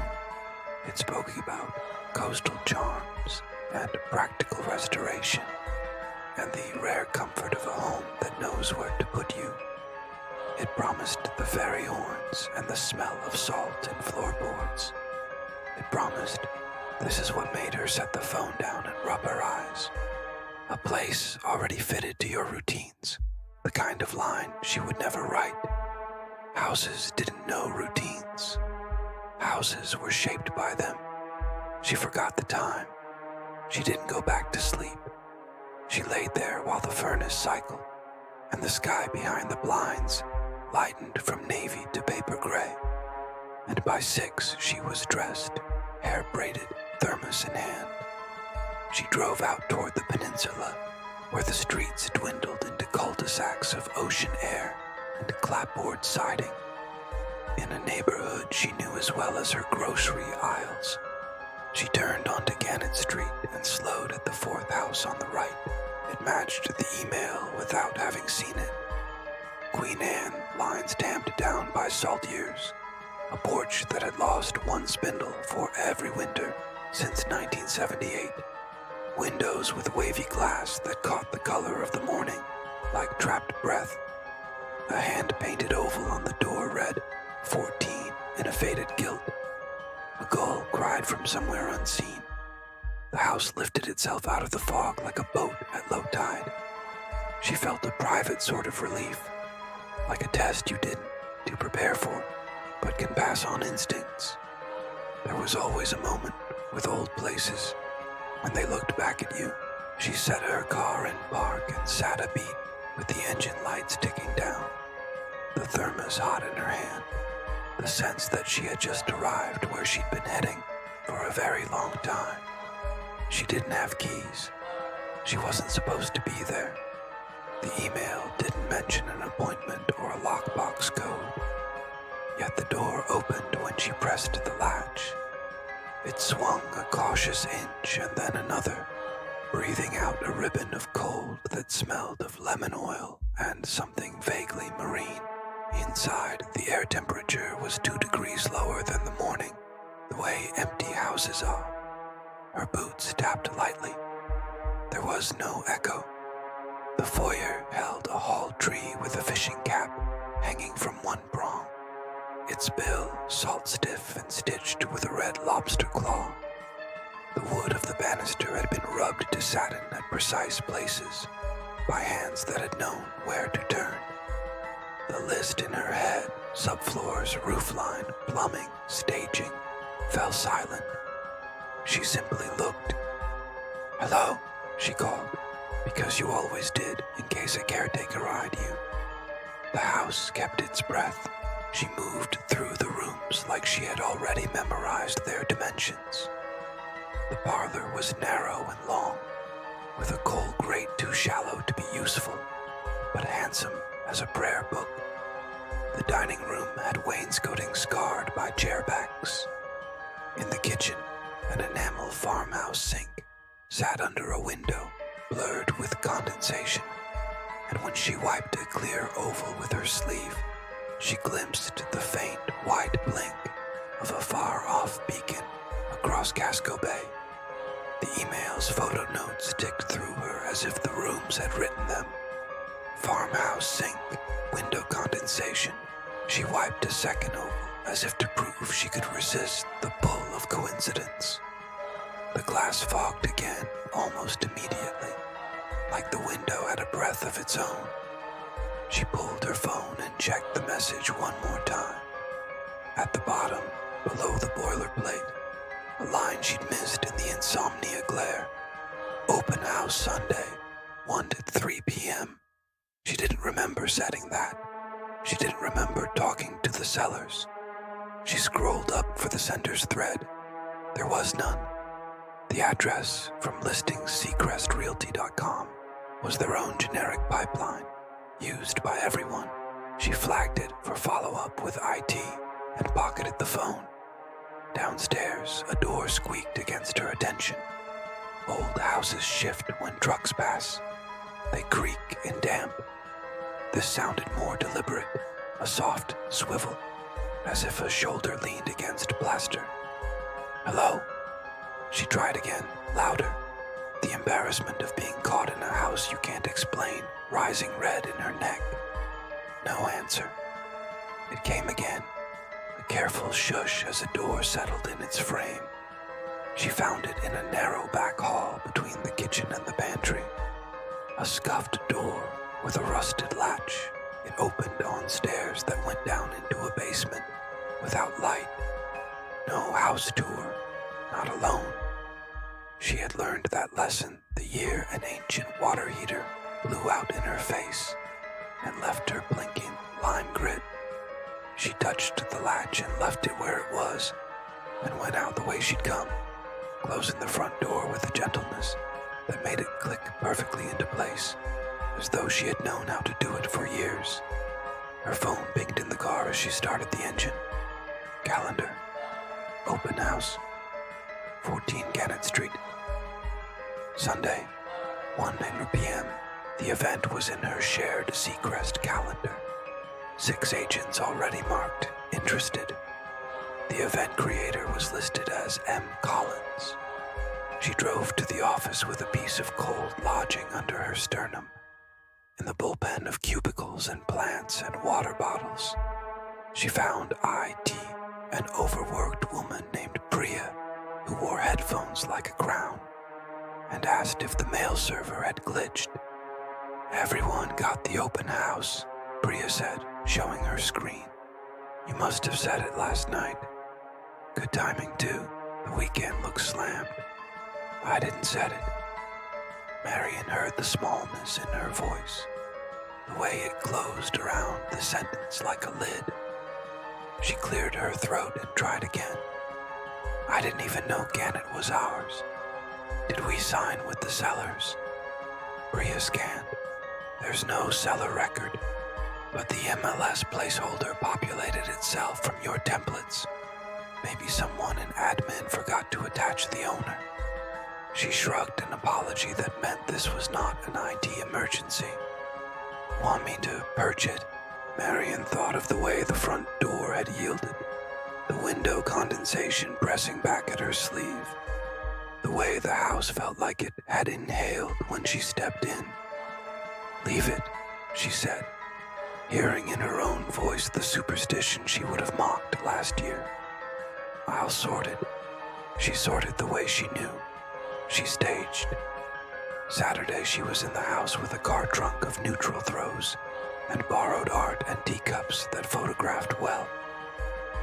[SPEAKER 1] It spoke about coastal charms and practical restoration, and the rare comfort of a home that knows where to put you. It promised the fairy horns and the smell of salt in floorboards. It promised this is what made her set the phone down and rub her eyes. A place already fitted to your routines, the kind of line she would never write. Houses didn't know routines. Houses were shaped by them. She forgot the time, She didn't go back to sleep. She laid there while the furnace cycled, and the sky behind the blinds lightened from navy to paper gray. And by 6 she was dressed, hair braided, thermos in hand. She drove out toward the peninsula, where the streets dwindled into cul-de-sacs of ocean air and clapboard siding. In a neighborhood she knew as well as her grocery aisles. She turned onto Gannett Street and slowed at the 4th house on the right. It matched the email without having seen it. Queen Anne, lines tamped down by salt years. A porch that had lost one spindle for every winter since 1978. Windows with wavy glass that caught the color of the morning like trapped breath. A hand-painted oval on the door read 14 in a faded gilt. A gull cried from somewhere unseen. The house lifted itself out of the fog like a boat at low tide. She felt a private sort of relief, like a test you didn't to prepare for, but can pass on instincts. There was always a moment with old places when they looked back at you. She set her car in park and sat a beat with the engine lights ticking down, the thermos hot in her hand, the sense that she had just arrived where she'd been heading for a very long time. She didn't have keys. She wasn't supposed to be there. The email didn't mention an appointment or a lockbox code. Yet the door opened when she pressed the latch. It swung a cautious inch and then another, breathing out a ribbon of cold that smelled of lemon oil and something vaguely marine. Inside, the air temperature was 2 degrees lower than the morning, the way empty houses are. Her boots tapped lightly. There was no echo. The foyer held a hall tree with a fishing cap hanging from one prong, its bill salt-stiff and stitched with a red lobster claw. The wood of the banister had been rubbed to satin at precise places by hands that had known where to turn. The list in her head, subfloors, roofline, plumbing, staging, fell silent. She simply looked. "Hello," she called, because you always did in case a caretaker eyed you. The house kept its breath. She moved through the rooms like she had already memorized their dimensions. The parlor was narrow and long, with a coal grate too shallow to be useful, but handsome as a prayer book. The dining room had wainscoting scarred by chairbacks. In the kitchen, an enamel farmhouse sink sat under a window, blurred with condensation, and when she wiped a clear oval with her sleeve, she glimpsed the faint white blink of a far-off beacon across Casco Bay. The email's photo notes ticked through her as if the rooms had written them. Farmhouse sink, window condensation. She wiped a second oval as if to prove she could resist the pull of coincidence. The glass fogged again almost immediately, like the window had a breath of its own. She pulled her phone and checked the message one more time. At the bottom, below the boilerplate, a line she'd missed in the insomnia glare. Open house Sunday, 1 to 3 p.m. She didn't remember setting that. She didn't remember talking to the sellers. She scrolled up for the sender's thread. There was none. The address from listingsseacrestrealty.com was their own generic pipeline, used by everyone. She flagged it for follow-up with IT and pocketed the phone. Downstairs, a door squeaked against her attention. Old houses shift when trucks pass. They creak and damp. This sounded more deliberate, a soft swivel, as if a shoulder leaned against plaster. "Hello?" She tried again, louder, the embarrassment of being caught in a house you can't explain rising red in her neck. No answer. It came again, a careful shush as a door settled in its frame. She found it in a narrow back hall between the kitchen and the pantry. A scuffed door with a rusted latch. It opened on stairs that went down into a basement, without light. No house tour, not alone. She had learned that lesson the year an ancient water heater blew out in her face and left her blinking lime grit. She touched the latch and left it where it was, and went out the way she'd come, closing the front door with a gentleness that made it click perfectly into place, as though she had known how to do it for years. Her phone pinged in the car as she started the engine. Calendar. Open house. 14 Gannett Street. Sunday, 1:00 p.m. The event was in her shared Seacrest calendar. 6 agents already marked interested. The event creator was listed as M. Collins. She drove to the office with a piece of cold lodging under her sternum. In the bullpen of cubicles and plants and water bottles, she found IT, an overworked woman named Priya, who wore headphones like a crown, and asked if the mail server had glitched. Everyone got the open house, Priya said, showing her screen. You must have said it last night. Good timing, too. The weekend looks slammed. I didn't set it. Marion heard the smallness in her voice, the way it closed around the sentence like a lid. She cleared her throat and tried again. I didn't even know Gannett was ours. Did we sign with the sellers? Priya scanned. There's no seller record, but the MLS placeholder populated itself from your templates. Maybe someone in admin forgot to attach the owner. She shrugged an apology that meant this was not an IT emergency. Want me to perch it? Marion thought of the way the front door had yielded, the window condensation pressing back at her sleeve, the way the house felt like it had inhaled when she stepped in. Leave it, she said, hearing in her own voice the superstition she would have mocked last year. I'll sort it. She sorted the way she knew. She staged. Saturday she was in the house with a car trunk of neutral throws and borrowed art and teacups that photographed well.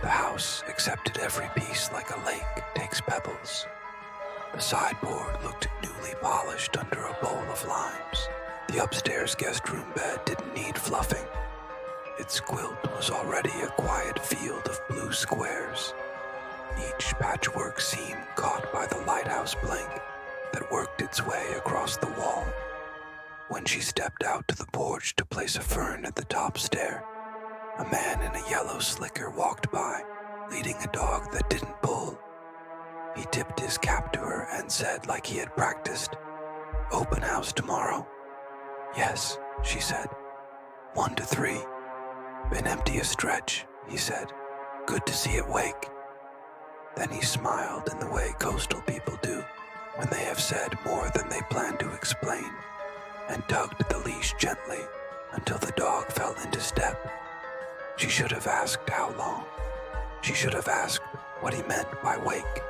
[SPEAKER 1] The house accepted every piece like a lake takes pebbles. The sideboard looked newly polished under a bowl of limes. The upstairs guest room bed didn't need fluffing. Its quilt was already a quiet field of blue squares, each patchwork seam caught by the lighthouse blink that worked its way across the wall. When she stepped out to the porch to place a fern at the top stair, a man in a yellow slicker walked by, leading a dog that didn't pull. He tipped his cap to her and said like he had practiced, "Open house tomorrow?" "Yes," she said. 1 to 3. "Been empty a stretch," he said. "Good to see it wake." Then he smiled in the way coastal people do when they have said more than they plan to explain, and tugged the leash gently until the dog fell into step. She should have asked how long. She should have asked what he meant by wake.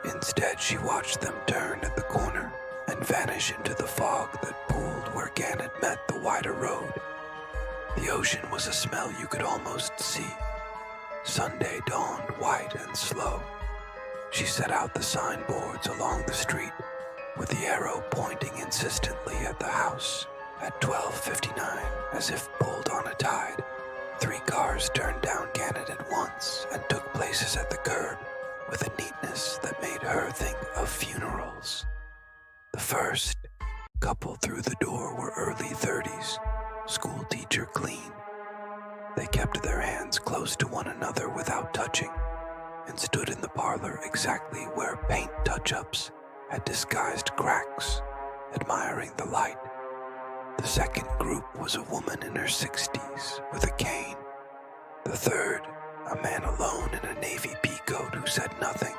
[SPEAKER 1] Instead, she watched them turn at the corner and vanish into the fog that pooled where Gannett met the wider road. The ocean was a smell you could almost see. Sunday dawned white and slow. She set out the signboards along the street, with the arrow pointing insistently at the house. At 12:59, as if pulled on a tide, 3 cars turned down Gannett at once and took places at the curb with a neatness that made her think of funerals. The first couple through the door were early 30s, school teacher clean. They kept their hands close to one another without touching, and stood in the parlor exactly where paint touch-ups had disguised cracks, admiring the light. The second group was a woman in her 60s with a cane. The third, a man alone in a navy pea coat who said nothing,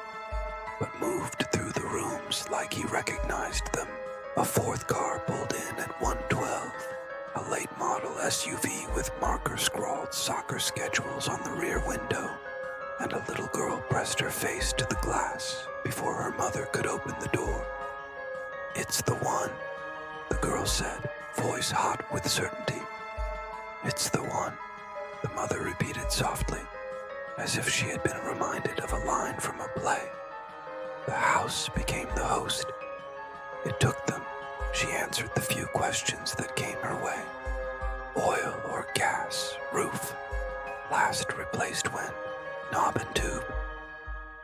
[SPEAKER 1] but moved through the rooms like he recognized them. A fourth car pulled in at 1:12, a late model SUV with marker-scrawled soccer schedules on the rear window, and a little girl pressed her face to the glass before her mother could open the door. "It's the one," the girl said, voice hot with certainty. "It's the one," the mother repeated softly, as if she had been reminded of a line from a play. The house became the host. It took them. She answered the few questions that came her way. Oil or gas, roof, last replaced when, knob and tube.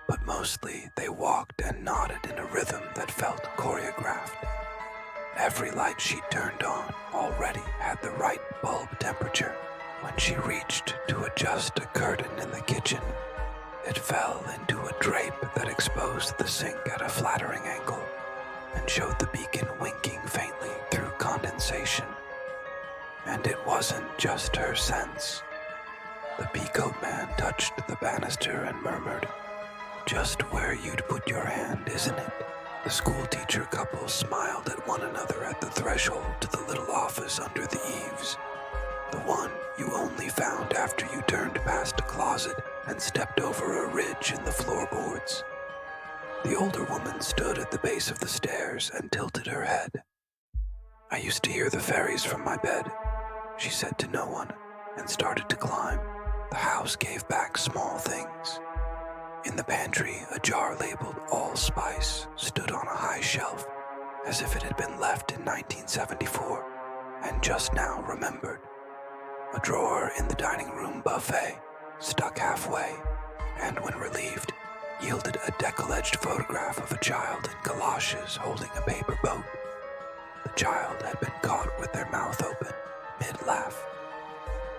[SPEAKER 1] But mostly they walked and nodded in a rhythm that felt choreographed. Every light she turned on already had the right bulb temperature. When she reached to adjust a curtain in the kitchen, it fell into a drape that exposed the sink at a flattering angle and showed the beacon winking faintly through condensation. And it wasn't just her sense. The peacoat man touched the banister and murmured, "Just where you'd put your hand, isn't it?" The schoolteacher couple smiled at one another at the threshold to the little office under the eaves, the one you only found after you turned past a closet and stepped over a ridge in the floorboards. The older woman stood at the base of the stairs and tilted her head. "I used to hear the fairies from my bed," she said to no one, and started to climb. The house gave back small things. In the pantry, a jar labeled allspice stood on a high shelf, as if it had been left in 1974 and just now remembered. A drawer in the dining room buffet stuck halfway, and when relieved, yielded a decollaged photograph of a child in galoshes holding a paper boat. The child had been caught with their mouth open, mid-laugh.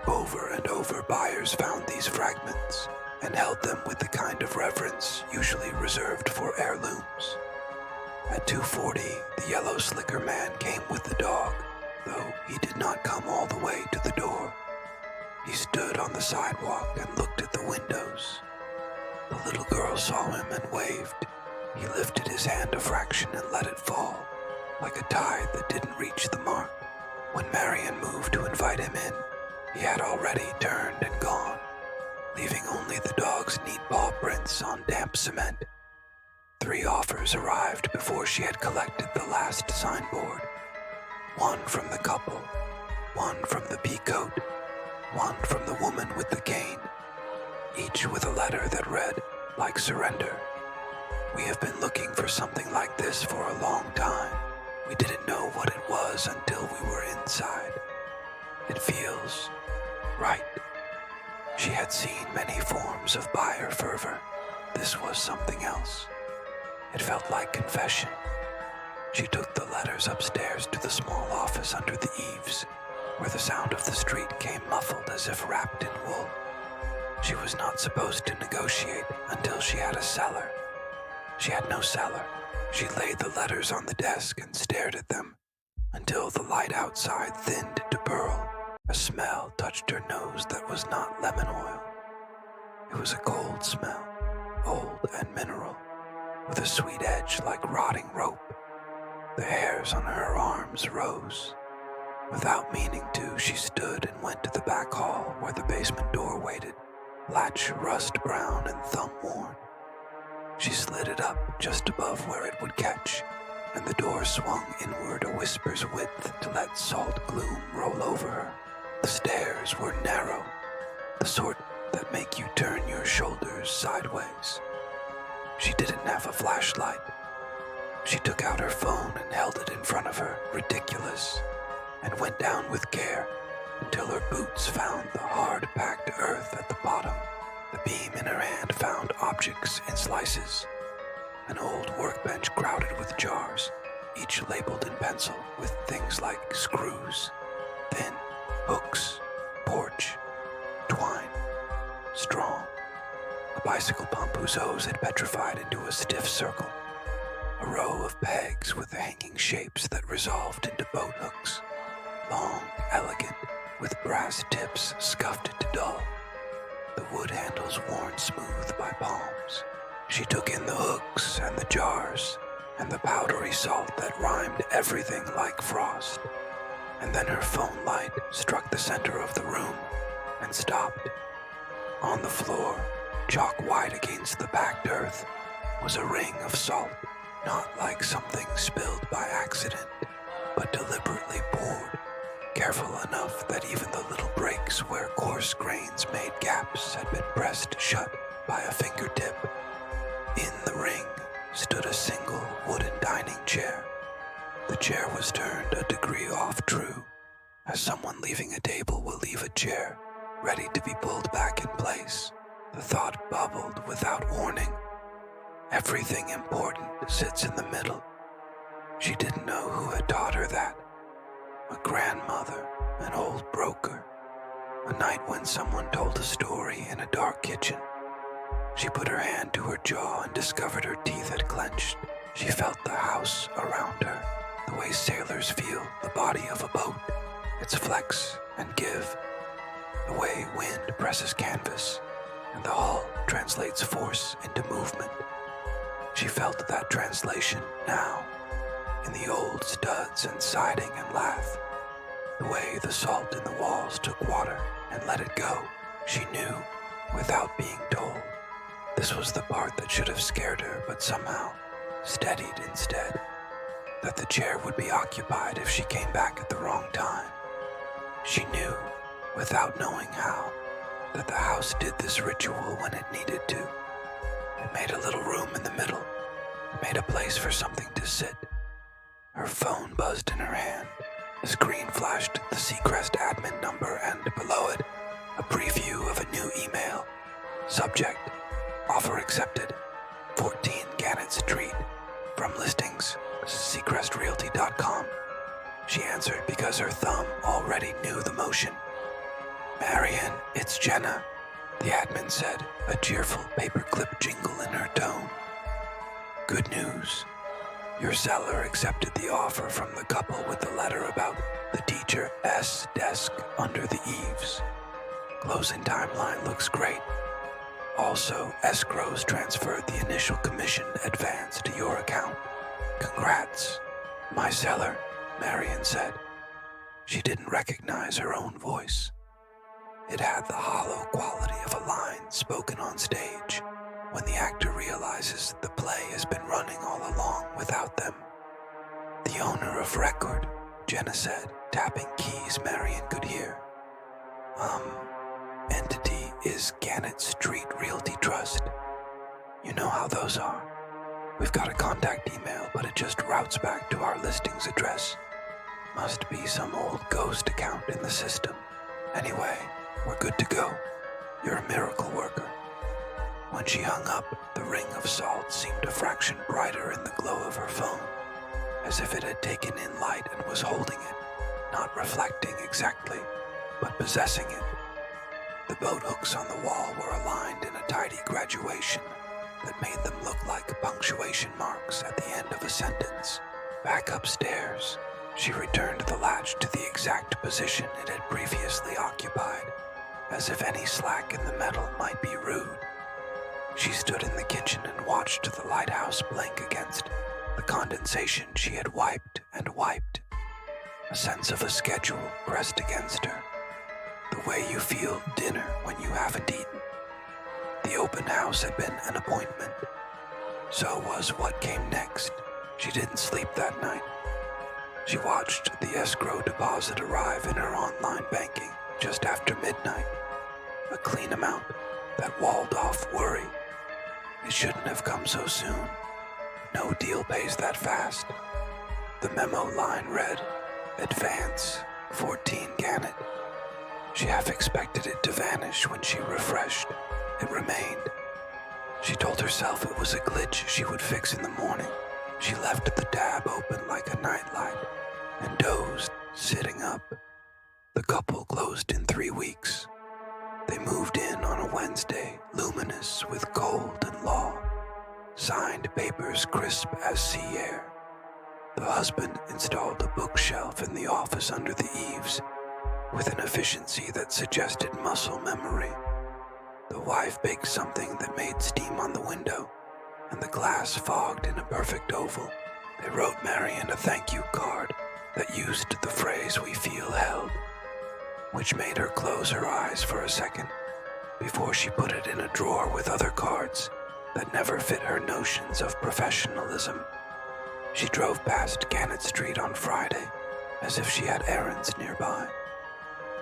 [SPEAKER 1] Over and over buyers found these fragments and held them with the kind of reverence usually reserved for heirlooms. At 2:40, the yellow slicker man came with the dog, though he did not come all the way to the door. He stood on the sidewalk and looked at the windows. The little girl saw him and waved. He lifted his hand a fraction and let it fall, like a tide that didn't reach the mark. When Marion moved to invite him in, he had already turned and gone, leaving only the dog's neat paw prints on damp cement. 3 offers arrived before she had collected the last signboard. One from the couple, one from the peacoat, one from the woman with the cane, each with a letter that read, like surrender, "We have been looking for something like this for a long time. We didn't know what it was until we were inside. It feels right." She had seen many forms of buyer fervor. This was something else. It felt like confession. She took the letters upstairs to the small office under the eaves, where the sound of the street came muffled as if wrapped in wool. She was not supposed to negotiate until she had a cellar. She had no cellar. She laid the letters on the desk and stared at them until the light outside thinned to pearl. A smell touched her nose that was not lemon oil. It was a cold smell, old and mineral, with a sweet edge like rotting rope. The hairs on her arms rose. Without meaning to, she stood and went to the back hall where the basement door waited, latch rust brown and thumb worn. She slid it up just above where it would catch, and the door swung inward a whisper's width to let salt gloom roll over her. The stairs were narrow, the sort that make you turn your shoulders sideways. She didn't have a flashlight. She took out her phone and held it in front of her, ridiculous, and went down with care until her boots found the hard-packed earth at the bottom. The beam in her hand found objects in slices. An old workbench crowded with jars, each labeled in pencil with things like screws, thin, hooks, porch, twine, strong. A bicycle pump whose hose had petrified into a stiff circle. A row of pegs with hanging shapes that resolved into boat hooks. Long, elegant, with brass tips scuffed to dull. The wood handles worn smooth by palms. She took in the hooks and the jars and the powdery salt that rhymed everything like frost. And then her phone light struck the center of the room and stopped. On the floor, chalk white against the packed earth, was a ring of salt, not like something spilled by accident, but deliberately poured, careful enough that even the little breaks where coarse grains made gaps had been pressed shut by a fingertip. In the ring, stood a single wooden dining chair. The chair was turned a degree off true, as someone leaving a table will leave a chair, ready to be pulled back in place. The thought bubbled without warning. Everything important sits in the middle. She didn't know who had taught her that. A grandmother, an old broker, a night when someone told a story in a dark kitchen. She put her hand to her jaw and discovered her teeth had clenched. She felt the house around her, the way sailors feel the body of a boat, its flex and give, the way wind presses canvas and the hull translates force into movement. She felt that translation now, in the old studs and siding and lath, the way the salt in the walls took water and let it go. She knew without being told. This was the part that should have scared her, but somehow steadied instead. That the chair would be occupied if she came back at the wrong time. She knew, without knowing how, that the house did this ritual when it needed to. It made a little room in the middle. It made a place for something to sit. Her phone buzzed in her hand. The screen flashed the Seacrest admin number and below it, a preview of a new email. Subject: offer accepted. 14 Gannett Street. From listings, SeacrestRealty.com. She answered because her thumb already knew the motion. "Marian, it's Jenna," the admin said, a cheerful paperclip jingle in her tone. "Good news. Your seller accepted the offer from the couple with the letter about the teacher S desk under the eaves. Closing timeline looks great. Also, escrows transferred the initial commission advance to your account. Congrats." "My seller," Marian said. She didn't recognize her own voice. It had the hollow quality of a line spoken on stage when the actor realizes the play has been running all along without them. "The owner of record," Jenna said, tapping keys Marian could hear. Entity is Gannett Street Realty Trust. You know how those are. We've got a contact email, but it just routes back to our listings address. Must be some old ghost account in the system. Anyway, we're good to go. You're a miracle worker." When she hung up, the ring of salt seemed a fraction brighter in the glow of her phone, as if it had taken in light and was holding it, not reflecting exactly, but possessing it. The boat hooks on the wall were aligned in a tidy graduation that made them look like punctuation marks at the end of a sentence. Back upstairs, she returned the latch to the exact position it had previously occupied, as if any slack in the metal might be rude. She stood in the kitchen and watched the lighthouse blink against the condensation she had wiped and wiped. A sense of a schedule pressed against her, the way you feel dinner when you haven't eaten. The open house had been an appointment. So was what came next. She didn't sleep that night. She watched the escrow deposit arrive in her online banking just after midnight. A clean amount that walled off worry. It shouldn't have come so soon. No deal pays that fast. The memo line read, "Advance, 14 Gannett." She half expected it to vanish when she refreshed. It remained. She told herself it was a glitch she would fix in the morning. She left the tab open like a nightlight and dozed, sitting up. The couple closed in 3 weeks. They moved in on a Wednesday, luminous with cold and law. Signed papers crisp as sea air. The husband installed a bookshelf in the office under the eaves with an efficiency that suggested muscle memory. The wife baked something that made steam on the window, and the glass fogged in a perfect oval. They wrote Marian a thank you card that used the phrase "we feel held," which made her close her eyes for a second before she put it in a drawer with other cards that never fit her notions of professionalism. She drove past Gannett Street on Friday as if she had errands nearby.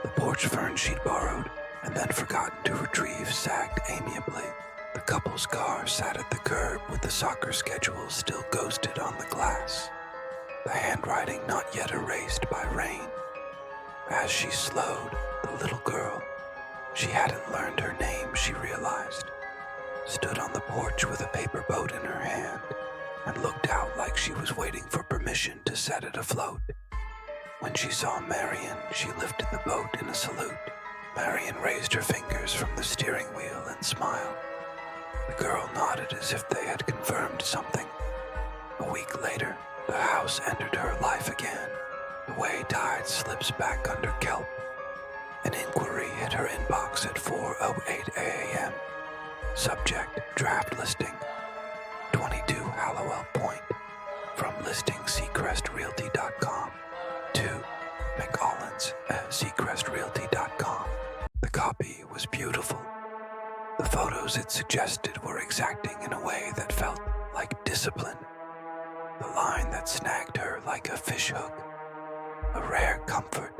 [SPEAKER 1] The porch fern she'd borrowed and then forgotten to retrieve sagged amiably. The The couple's car sat at the curb with the soccer schedule still ghosted on the glass, the handwriting not yet erased by rain. As she slowed, the little girl, she hadn't learned her name, she realized, stood on the porch with a paper boat in her hand and looked out like she was waiting for permission to set it afloat. When she saw Marion, she lifted the boat in a salute. Marion raised her fingers from the steering wheel and smiled. The girl nodded as if they had confirmed something. A week later, the house entered her life again, the way tide slips back under kelp. An inquiry hit her inbox at 4:08 a.m. Subject, draft listing, 22 Hallowell Point, from 𝗦𝗁𝗻𝗁𝗍𝒑.com to 𝗥𝗁𝗻𝗁𝗍𝒑.com. The copy was beautiful. The photos it suggested were exacting in a way that felt like discipline. The line that snagged her like a fishhook. A rare comfort.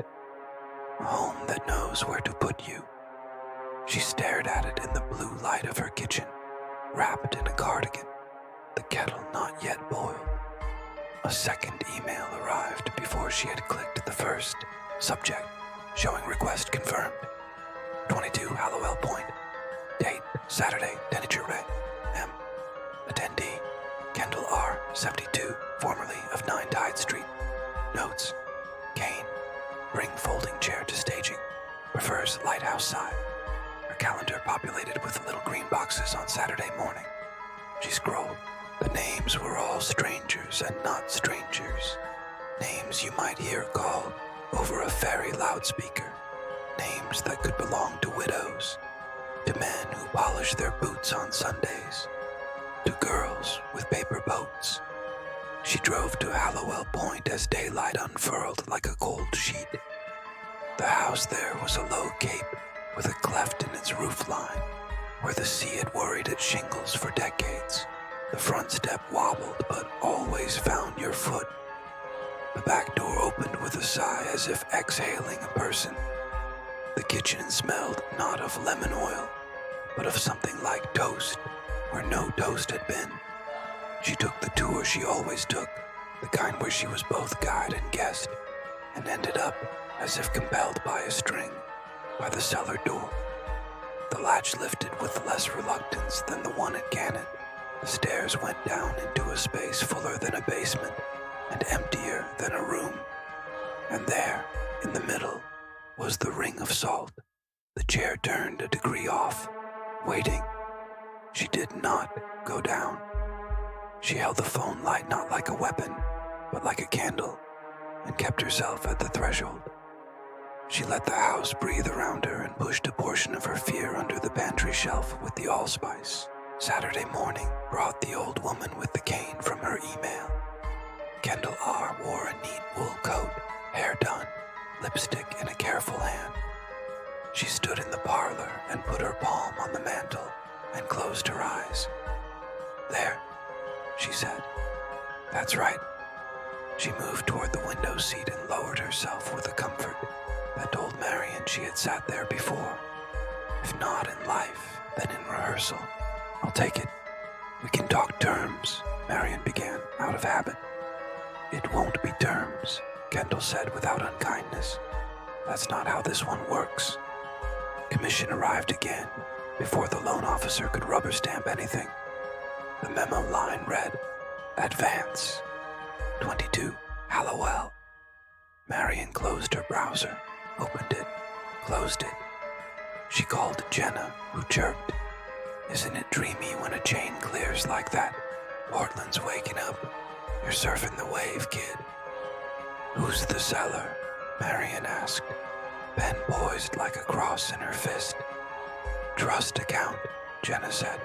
[SPEAKER 1] A home that knows where to put you. She stared at it in the blue light of her kitchen, wrapped in a cardigan, the kettle not yet boiled. A second email arrived before she had clicked the first. Subject, showing request confirmed. 22 Hallowell Point. Date, Saturday, 𝗬𝗎 M. Attendee, Kendall R., 72, formerly of 9 Tide Street. Notes, Kane, bring folding chair to staging. Prefers lighthouse side. Her calendar populated with little green boxes on Saturday morning. She scrolled. The names were all strangers and not strangers. Names you might hear called over a fairy loudspeaker. Names that could belong to widows, to men who polish their boots on Sundays, to girls with paper boats. She drove to Hallowell Point as daylight unfurled like a cold sheet. The house there was a low cape with a cleft in its roof line, where the sea had worried its shingles for decades. The front step wobbled but always found your foot. The back door opened with a sigh as if exhaling a person. The kitchen smelled not of lemon oil, but of something like toast, where no toast had been. She took the tour she always took, the kind where she was both guide and guest, and ended up, as if compelled by a string, by the cellar door. The latch lifted with less reluctance than the one at Gannett. The stairs went down into a space fuller than a basement and emptier than a room. And there, in the middle, was the ring of salt. The chair turned a degree off, waiting. She did not go down. She held the phone light not like a weapon, but like a candle, and kept herself at the threshold. She let the house breathe around her and pushed a portion of her fear under the pantry shelf with the allspice. Saturday morning brought the old woman with the cane from her email. Kendall R. wore a neat wool coat, hair done, lipstick in a careful hand. She stood in the parlor and put her palm on the mantel and closed her eyes. There, she said. That's right. She moved toward the window seat and lowered herself with a comfort that told Marion she had sat there before. If not in life, then in rehearsal. I'll take it. We can talk terms, Marion began, out of habit. It won't be terms, Kendall said without unkindness. That's not how this one works. Commission arrived again, before the loan officer could rubber stamp anything. The memo line read, Advance, 22 Hallowell. Marion closed her browser, opened it, closed it. She called Jenna, who chirped. Isn't it dreamy when a chain clears like that? Portland's waking up. You're surfing the wave, kid. Who's the seller? Marion asked, pen poised like a cross in her fist. Trust account, Jenna said.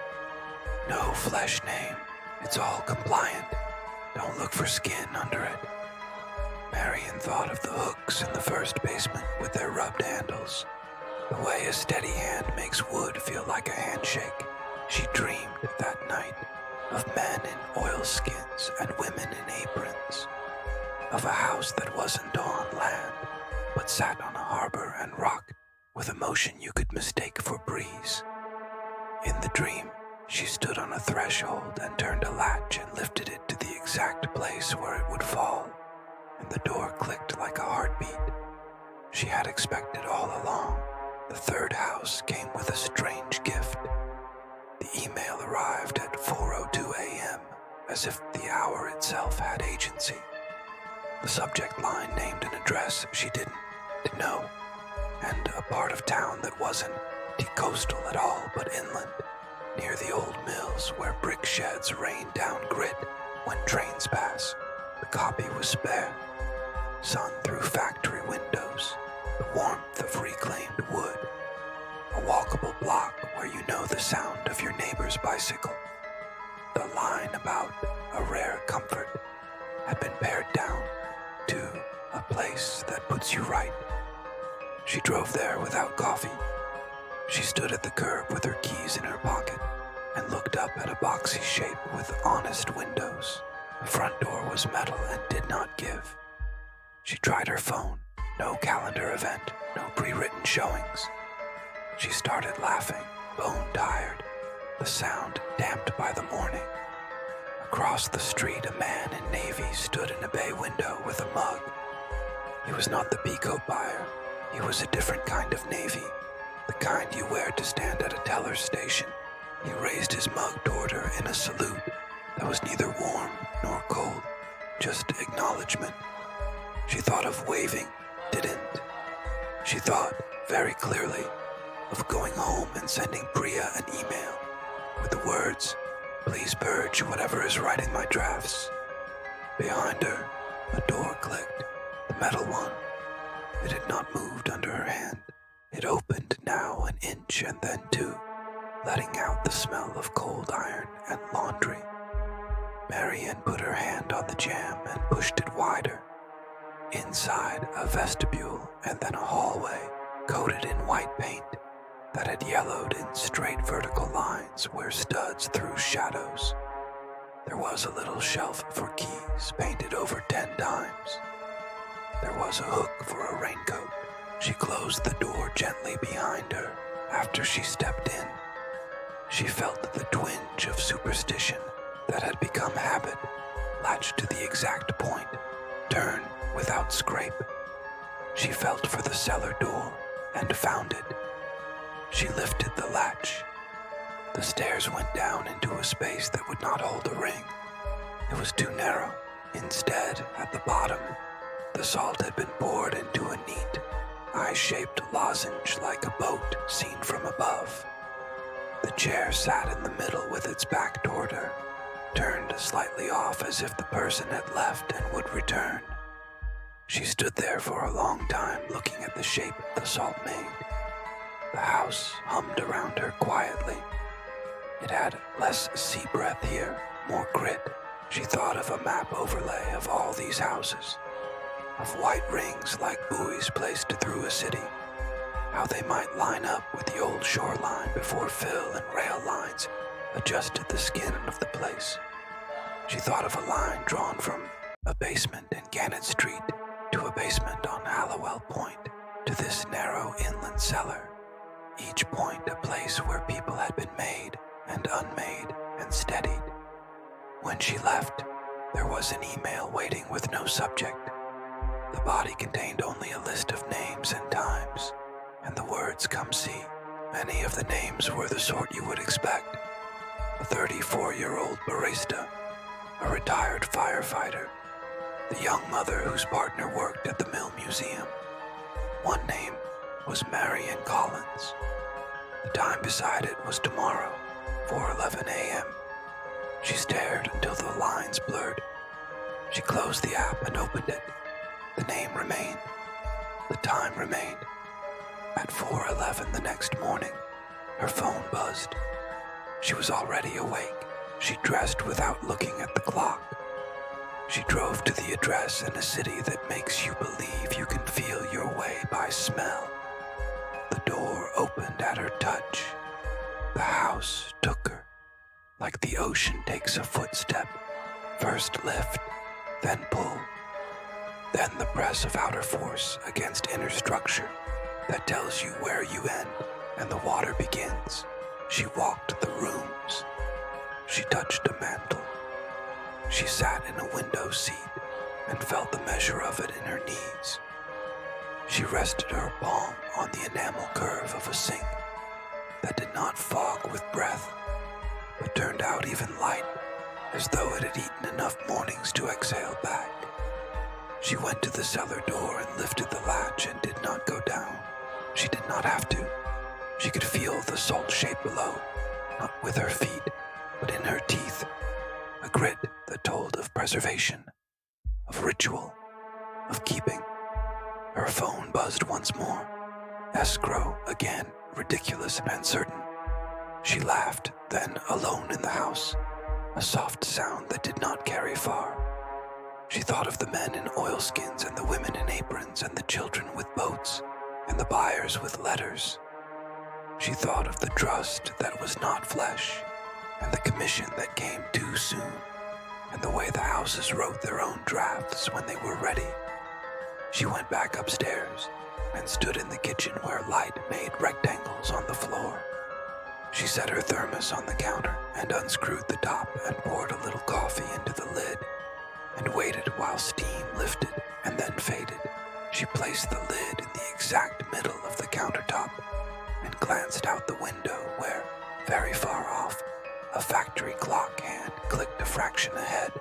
[SPEAKER 1] No flesh name. It's all compliant. Don't look for skin under it. Marion thought of the hooks in the first basement with their rubbed handles. The way a steady hand makes wood feel like a handshake. She dreamed that night of men in oilskins and women in aprons. Of a house that wasn't on land, but sat on a harbor and rocked with a motion you could mistake for breeze. In the dream, She stood on a threshold and turned a latch and lifted it to the exact place where it would fall, and the door clicked like a heartbeat. She had expected all along. The third house came with a strange gift. The email arrived at 4:02 a.m., as if the hour itself had agency. The subject line named an address she didn't know, and a part of town that wasn't coastal at all but inland, near the old mills where brick sheds rained down grit when trains pass. The copy was spare. Sun through factory windows, the warmth of reclaimed wood, a walkable block where you know the sound of your neighbor's bicycle. The line about a rare comfort had been pared down to a place that puts you right. She drove there without coffee. She stood at the curb with her keys in her pocket and looked up at a boxy shape with honest windows. The front door was metal and did not give. She tried her phone. No calendar event, no pre-written showings. She started laughing, bone-tired, the sound damped by the morning. Across the street, a man in navy stood in a bay window with a mug. He was not the peacoat buyer. He was a different kind of navy, the kind you wear to stand at a teller's station. He raised his mug toward her in a salute that was neither warm nor cold, just acknowledgement. She thought of waving, didn't. She thought, very clearly, of going home and sending Priya an email with the words, "Please purge whatever is writing my drafts." Behind her, a door clicked, the metal one. It had not moved under her hand. It opened now an inch and then two, letting out the smell of cold iron and laundry. Marian put her hand on the jamb and pushed it wider. Inside, a vestibule and then a hallway coated in white paint that had yellowed in straight vertical lines where studs threw shadows. There was a little shelf for keys painted over 10 times. There was a hook for a raincoat. She closed the door gently behind her after she stepped in. She felt the twinge of superstition that had become habit, latched to the exact point, turn without scrape. She felt for the cellar door and found it. She lifted the latch. The stairs went down into a space that would not hold a ring. It was too narrow. Instead, at the bottom, the salt had been poured into a neat, eye-shaped lozenge like a boat seen from above. The chair sat in the middle with its back toward her, turned slightly off as if the person had left and would return. She stood there for a long time looking at the shape the salt made. The house hummed around her quietly. It had less sea breath here, more grit. She thought of a map overlay of all these houses, of white rings like buoys placed through a city, how they might line up with the old shoreline before fill and rail lines adjusted the skin of the place. She thought of a line drawn from a basement in Gannett Street to a basement on Hallowell Point to this narrow inland cellar, each point a place where people had been made and unmade and steadied. When she left, there was an email waiting with no subject. The body contained only a list of names and times, and the words "come see." Many of the names were the sort you would expect. A 34-year-old barista, a retired firefighter, the young mother whose partner worked at the Mill Museum. One name was Marian Collins. The time beside it was tomorrow, 4:11 a.m. She stared until the lines blurred. She closed the app and opened it. The name remained. The time remained. At 4:11 the next morning, her phone buzzed. She was already awake. She dressed without looking at the clock. She drove to the address in a city that makes you believe you can feel your way by smell. The door opened at her touch. The house took her, like the ocean takes a footstep. First lift, then pull, then the press of outer force against inner structure that tells you where you end and the water begins. She walked the rooms. She touched a mantel. She sat in a window seat and felt the measure of it in her knees. She rested her palm on the enamel curve of a sink that did not fog with breath, but turned out even light, as though it had eaten enough mornings to exhale back. She went to the cellar door and lifted the latch and did not go down. She did not have to. She could feel the salt shape below, not with her feet, but in her teeth, a grit that told of preservation, of ritual, of keeping. Her phone buzzed once more. Escrow again, ridiculous and uncertain. She laughed, then alone in the house, a soft sound that did not carry far. She thought of the men in oilskins and the women in aprons and the children with boats and the buyers with letters. She thought of the trust that was not flesh and the commission that came too soon and the way the houses wrote their own drafts when they were ready. She went back upstairs and stood in the kitchen where light made rectangles on the floor. She set her thermos on the counter and unscrewed the top and poured a little coffee into the lid and waited while steam lifted and then faded. She placed the lid in the exact middle of the countertop and glanced out the window where, very far off, a factory clock hand clicked a fraction ahead,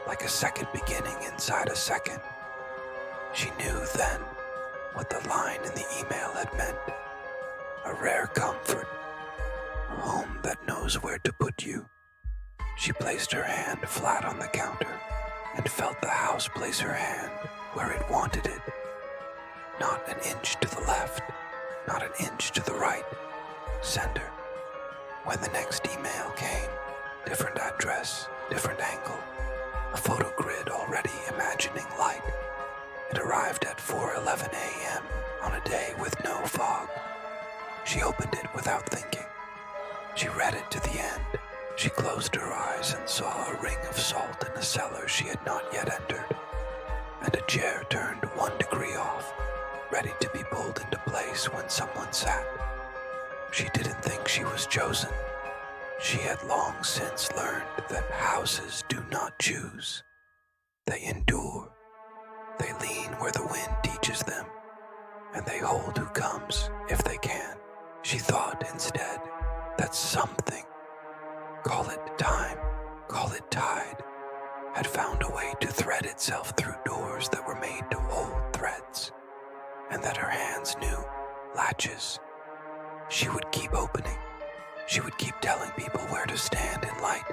[SPEAKER 1] like a second beginning inside a second. She knew then what the line in the email had meant. A rare comfort, a home that knows where to put you. She placed her hand flat on the counter and felt the house place her hand where it wanted it. Not an inch to the left, not an inch to the right. Sender. When the next email came, different address, different angle, a photo grid already imagining light. It arrived at 4:11 a.m. on a day with no fog. She opened it without thinking. She read it to the end. She closed her eyes and saw a ring of salt in a cellar she had not yet entered, and a chair turned 1 degree off, ready to be pulled into place when someone sat. She didn't think she was chosen. She had long since learned that houses do not choose. They endure. They lean where the wind teaches them, and they hold who comes if they can. She thought instead that something, call it time, call it tide, had found a way to thread itself through doors that were made to hold threads, and that her hands knew latches. She would keep opening. She would keep telling people where to stand in light.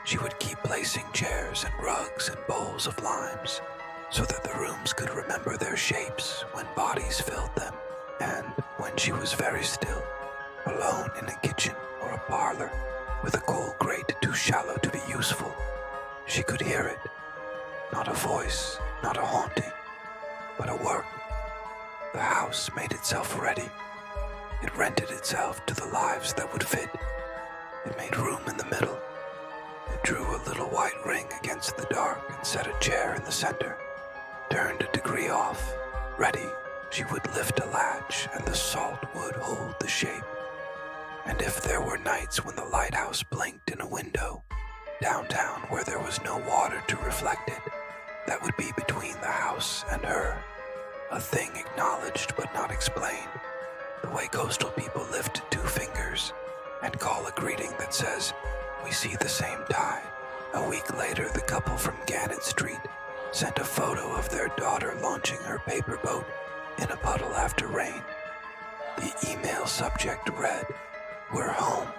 [SPEAKER 1] She would keep placing chairs and rugs and bowls of limes so that the rooms could remember their shapes when bodies filled them, and when she was very still, alone in a kitchen or a parlor with a coal grate too shallow to be useful, she could hear it. Not a voice, not a haunting, but a work. The house made itself ready. It rented itself to the lives that would fit. It made room in the middle. It drew a little white ring against the dark and set a chair in the center. Turned a degree off. Ready, she would lift a latch and the salt would hold the shape. And if there were nights when the lighthouse blinked in a window, downtown where there was no water to reflect it, that would be between the house and her. A thing acknowledged but not explained. The way coastal people lift 2 fingers and call a greeting that says, "We see the same tide." A week later, the couple from Gannett Street sent a photo of their daughter launching her paper boat in a puddle after rain. The email subject read, "We're home."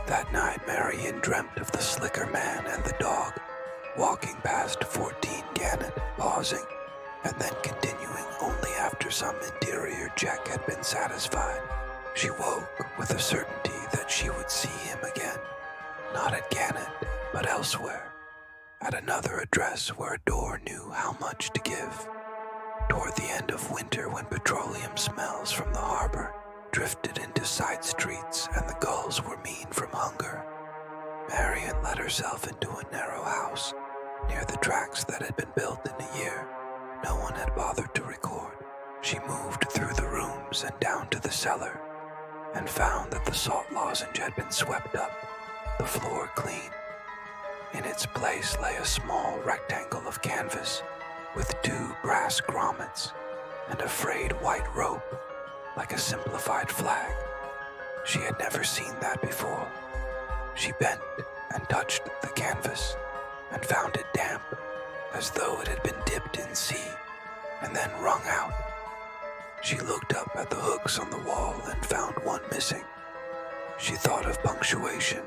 [SPEAKER 1] That night, Marian dreamt of the slicker man and the dog, walking past 14 Gannett, pausing, and then continuing only after some interior check had been satisfied. She woke with a certainty that she would see him again, not at Gannett, but elsewhere, at another address where a door knew how much to give. Toward the end of winter, when petroleum smells from the harbor drifted into side streets and the gulls were mean from hunger, Marian let herself into a narrow house near the tracks that had been built in a year no one had bothered to record. She moved through the rooms and down to the cellar, and found that the salt lozenge had been swept up, the floor clean. In its place lay a small rectangle of canvas with 2 brass grommets and a frayed white rope, like a simplified flag. She had never seen that before. She bent and touched the canvas and found it damp, as though it had been dipped in sea and then wrung out. She looked up at the hooks on the wall and found one missing. She thought of punctuation,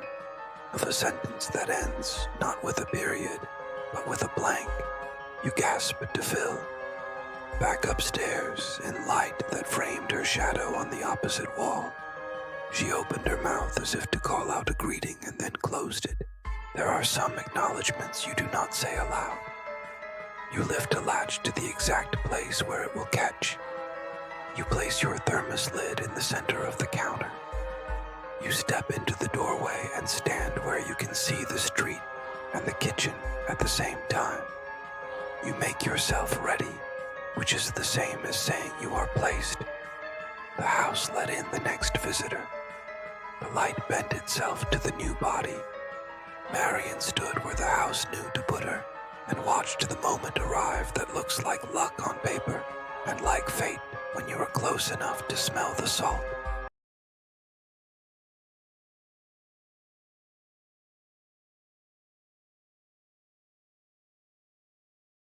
[SPEAKER 1] of a sentence that ends not with a period, but with a blank you gasp to fill. Back upstairs, in light that framed her shadow on the opposite wall, she opened her mouth as if to call out a greeting and then closed it. There are some acknowledgments you do not say aloud. You lift a latch to the exact place where it will catch. You place your thermos lid in the center of the counter. You step into the doorway and stand where you can see the street and the kitchen at the same time. You make yourself ready, which is the same as saying you are placed. The house let in the next visitor. The light bent itself to the new body. Marian stood where the house knew to put her and watched the moment arrive that looks like luck on paper and like fate when you are close enough to smell the salt.